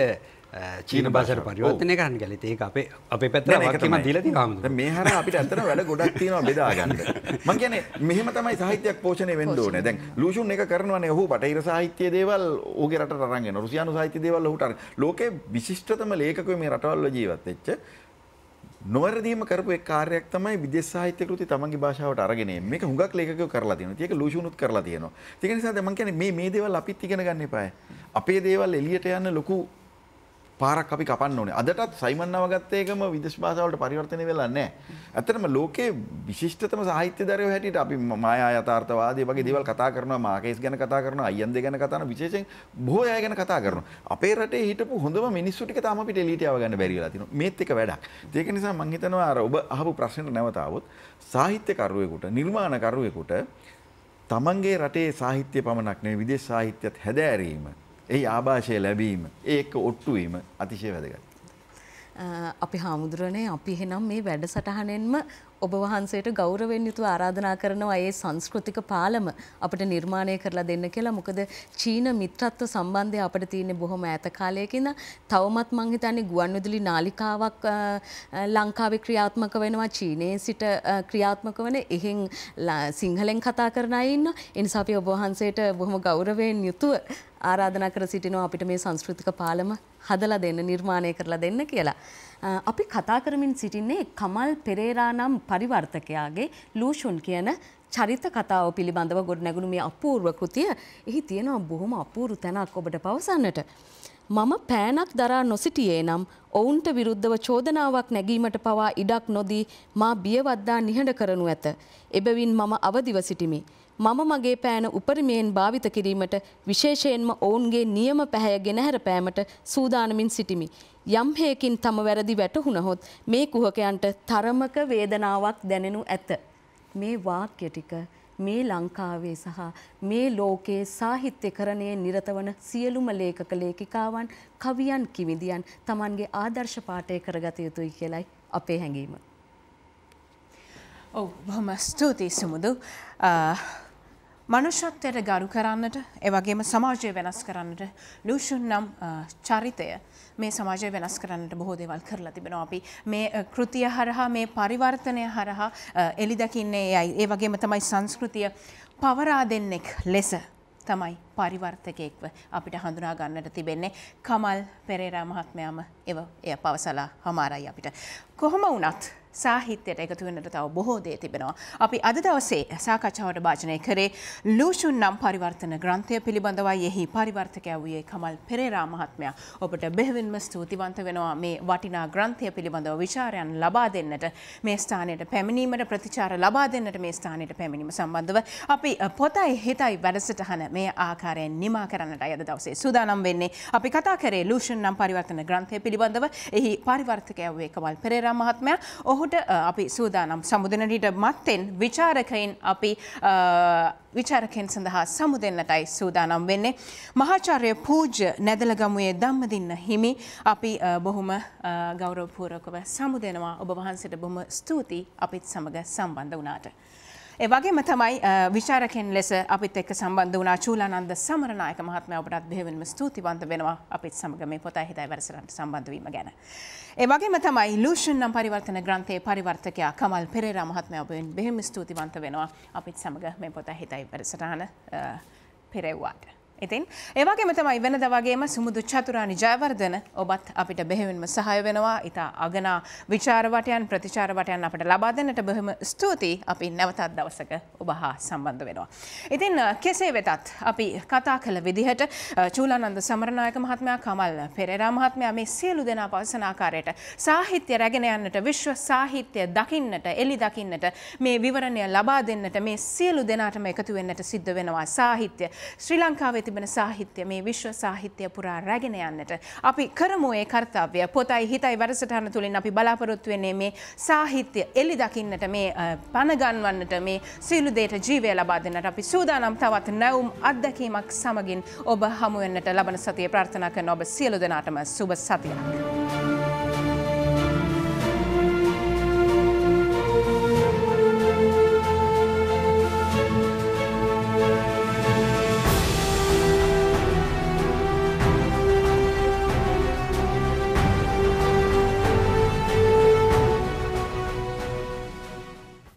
චීන භාෂාවට පරිවර්තනය කරන්න කියලා. ඒක අපේ පැත්තට වගකීමක් දීලා තියෙනවා. දැන් මේ හැර අපිට ඇත්තටම වැඩ ගොඩක් තියෙනවා බෙදා ගන්න. මම කියන්නේ මෙහෙම තමයි සාහිත්‍යයක් පෝෂණය වෙන්න ඕනේ. දැන් ලූෂුන් එක කරනවානේ ඔහු බටහිර සාහිත්‍ය දේවල් ඔහුගේ රටට අරන් එනවා. රුසියානු සාහිත්‍ය දේවල් ඔහුට අරන්. ලෝකේ විශිෂ්ටතම ලේඛකයෝ මේ රටවල් වල ජීවත් වෙච්ච නොවැරදීම කරපු එක් කාර්යයක් තමයි විදේශ සාහිත්‍ය කෘති තමන්ගේ භාෂාවට අරගෙන එන්නේ. මේක හුඟක් ලේඛකයෝ කරලා තියෙනවා. ඒක ලූෂුනුත් කරලා තියෙනවා. ඒක නිසා දැන් මම කියන්නේ මේ දේවල් අපිත් ඉගෙන ගන්න එපායි. අපේ දේවල් එළියට යන්න ලොකු පාරක් අපි කපන්න ඕනේ. අදටත් සයිමන් නවගත්ත එකම විදේශ භාෂාවලට පරිවර්තනය වෙලා නැහැ. ඇත්තටම ලෝකේ විශිෂ්ටතම සාහිත්‍යදරයෝ හැටියට අපි මායා යථාර්ථවාදී වගේ දේවල් කතා කරනවා, මාකේස් ගැන කතා කරනවා, අයියන්දේ ගැන කතා කරනවා, විශේෂයෙන් බොහෝ අය ගැන කතා කරනවා. අපේ රටේ හිටපු හොඳම මිනිස්සු ටික තාම අපිට එළියට යව ගන්න බැරි වෙලා තියෙනවා. මේත් එක වැඩක්. ඒක නිසා මම හිතනවා අර ඔබ අහපු ප්‍රශ්නෙට නැවත ආවොත් සාහිත්‍යකරුවෙකුට, නිර්මාණකරුවෙකුට තමන්ගේ රටේ සාහිත්‍ය පමණක් නෙවෙයි විදේශ සාහිත්‍යත් හැදෑරීම, ඒ ආభాෂය ලැබීම, ඒක ඔට්ටු වීම අතිශය වැදගත්. අපි හාමුදුරනේ අපි එහෙනම් මේ වැඩසටහනෙන්ම ඔබ වහන්සේට ගෞරවයෙන් යුතුව ආරාධනා කරනවා ඒ සංස්කෘතික පාලම අපිට නිර්මාණය කරලා දෙන්න කියලා. මොකද චීන මිත්‍රත්ව සම්බන්ධය අපිට තියෙන්නේ බොහොම ඈත කාලයක ඉඳන්. තවමත් මං හිතන්නේ ගුවන්විදුලි නාලිකාවක් ලංකාවේ ක්‍රියාත්මක වෙනවා. චීනයේ සිට ක්‍රියාත්මක වෙන එහෙන් සිංහලෙන් කතා කරන අය ඉන්නවා. ඒ නිසා අපි ඔබ වහන්සේට බොහොම ගෞරවයෙන් යුතුව ආරාධනා කර සිටිනවා අපිට මේ සංස්කෘතික පාලම හදලා දෙන්න, නිර්මාණය කරලා දෙන්න කියලා. අපි කතා කරමින් සිටින්නේ කමල් පෙරේරා නම් පරිවර්තකයාගේ ලූෂුන් කියන චරිත කතාව පිළිබඳව ගොඩනැගුණු මේ අපූර්ව කෘතිය. එහි තියෙනවා බොහොම අපූර්ව තැනක් ඔබට පවසන්නට. මම පෑනක් දරා නොසිටියේ නම් ඔවුන්ට විරුද්ධව චෝදනාවක් නැගීමට පවා ඉඩක් නොදී මා බියවද්දා නිහඬ කරනු ඇත. එබැවින් මම අවදිව සිටිමි. මම මගේ පෑන උපරිමයෙන් භාවිත කිරීමට විශේෂයෙන්ම ඔවුන්ගේ නියම පැහැය ගෙනහැර පෑමට සූදානමින් සිටිමි. යම් හේකින් තම වැරදි වැටහුණහොත් මේ කුහකයන්ට තරමක වේදනාවක් දැනෙනු ඇත. මේ වාක්‍ය ටික මේ ලංකාවේ සහ මේ ලෝකයේ සාහිත්‍යකරණයේ නිරත වන සියලුම ලේඛක ලේඛිකාවන් කවියන් කිවිඳියන් Tamanගේ ආදර්ශ පාඨය කරගත යුතුයි කියලයි අපේ හැඟීම. ඔව් බොහොම ස්තුතියි සුමුදු. මනුෂ්‍යත්වයට ගරු කරන්නට ඒ වගේම සමාජය වෙනස් කරන්නට ලූෂන් නම් චරිතය මේ සමාජය වෙනස් කරන්නට බොහෝ දේවල් කරලා තිබෙනවා. අපි මේ කෘතිය හරහා මේ පරිවර්තනය හරහා එළි දකින්නේ ඒ වගේම තමයි සංස්කෘතිය පවරා දෙන්නෙක් ලෙස තමයි පරිවර්තකයෙක්ව අපිට හඳුනා ගන්නට තිබෙන්නේ. කමල් පෙරේරා මහත්මයාම එය පවසලා හමාරයි අපිට. කොහොම වුණත් සාහිත්‍යයට එකතු වෙන්නට තව බොහෝ දේ තිබෙනවා. අපි අද දවසේ සාකච්ඡාවට භාජනය කරේ ලූෂුන් නම් පරිවර්තන ග්‍රන්ථය පිළිබඳවයි. එහි පරිවර්තකයා වූයේ කමල් පෙරේරා මහත්මයා. ඔබට බෙහෙවින්ම ස්තුතිවන්ත වෙනවා මේ වටිනා ග්‍රන්ථය පිළිබඳව විචාරයන් ලබා දෙන්නට, මේ ස්ථානයට පැමිණීමට, ප්‍රතිචාර ලබා දෙන්නට මේ ස්ථානයට පැමිණීම සම්බන්ධව අපි පොතයි හිතයි වැඩසටහන මේ ආකාරයෙන් නිමා කරන්නටයි අද දවසේ සූදානම් වෙන්නේ. අපි කතා කරේ ලූෂුන් නම් පරිවර්තන ග්‍රන්ථය පිළිබඳව. එහි පරිවර්තකයා වූයේ කමල් පෙරේරා මහත්මයා. ඔහුට අපි සූදානම් සමුදෙනට මත්තෙන් විචාරකයන් සඳහා සමුදෙන්නටයි සූදානම් වෙන්නේ. මහාචාර්ය පූජ්‍ය නැදලගමුවේ ධම්මදින්න හිමි අපි බොහොම ගෞරවපූර්වකව සමුදෙනවා. ඔබ වහන්සේට බොහොම ස්තුතියි අපිත් සමග සම්බන්ධ වුණාට. ඒ වගේම තමයි විචාරකයන් ලෙස අපිත් එක්ක සම්බන්ධ වුණා චූලානන්ද සමරනායක මහත්මයා. ඔබටත් බෙහෙවින්ම ස්තුතිවන්ත වෙනවා අපිත් සමග මේ පොතයි හිතයි වැඩසටහනට සම්බන්ධ වීම ගැන. ඒ වගේම තමයි ලූෂන් නම් පරිවර්තන ග්‍රන්ථයේ පරිවර්තකයා කමල් පෙරේරා මහත්මයා ඔබෙන් බෙහෙවින්ම ස්තුතිවන්ත වෙනවා අපිත් සමග මේ පොතයි හිතයි වැඩසටහන පෙරෙව්වාට. ඉතින් ඒ වගේම තමයි වෙනද වගේම සුමුදු චතුරානි ජයවර්ධන ඔබත් අපිට බෙහෙවින්ම සහාය වෙනවා. ඊට අගනා විචාර වටයන් ප්‍රතිචාර වටයන් අපිට ලබා දෙන්නට බොහොම ස්තුතියි. අපි නැවතත් දවසක ඔබ හා සම්බන්ධ වෙනවා. ඉතින් කෙසේ වෙතත් අපි කතා කළ විදිහට චූලානන්ද සමරනායක මහත්මයා, කමල් පෙරේරා මහත්මයා මේ සියලු දෙනා පවසන ආකාරයට සාහිත්‍ය රැගෙන යන්නට, විශ්ව සාහිත්‍ය දකින්නට, එළි දකින්නට, මේ විවරණය ලබා දෙන්නට මේ සියලු දෙනාටම එකතු වෙන්නට සිද්ධ වෙනවා. සාහිත්‍ය ශ්‍රී ලංකාවේ තිබෙන සාහිත්‍ය මේ විශ්ව සාහිත්‍ය පුරා රැගෙන යන්නට අපි කරමු ඒ කාර්යය. පොතයි හිතයි වැඩසටහන තුලින් අපි බලාපොරොත්තු වෙන්නේ මේ සාහිත්‍ය එළි දකින්නට, මේ පණ ගන්වන්නට, මේ සියලු දේට ජීවය ලබා දෙන්නට අපි සූදානම්. තවත් නැවුම් අත්දැකීමක් සමගින් ඔබ හමු වෙන්නට ලබන සතියේ ප්‍රාර්ථනා කරන ඔබ සියලු දෙනාටම සුබ සතියක්.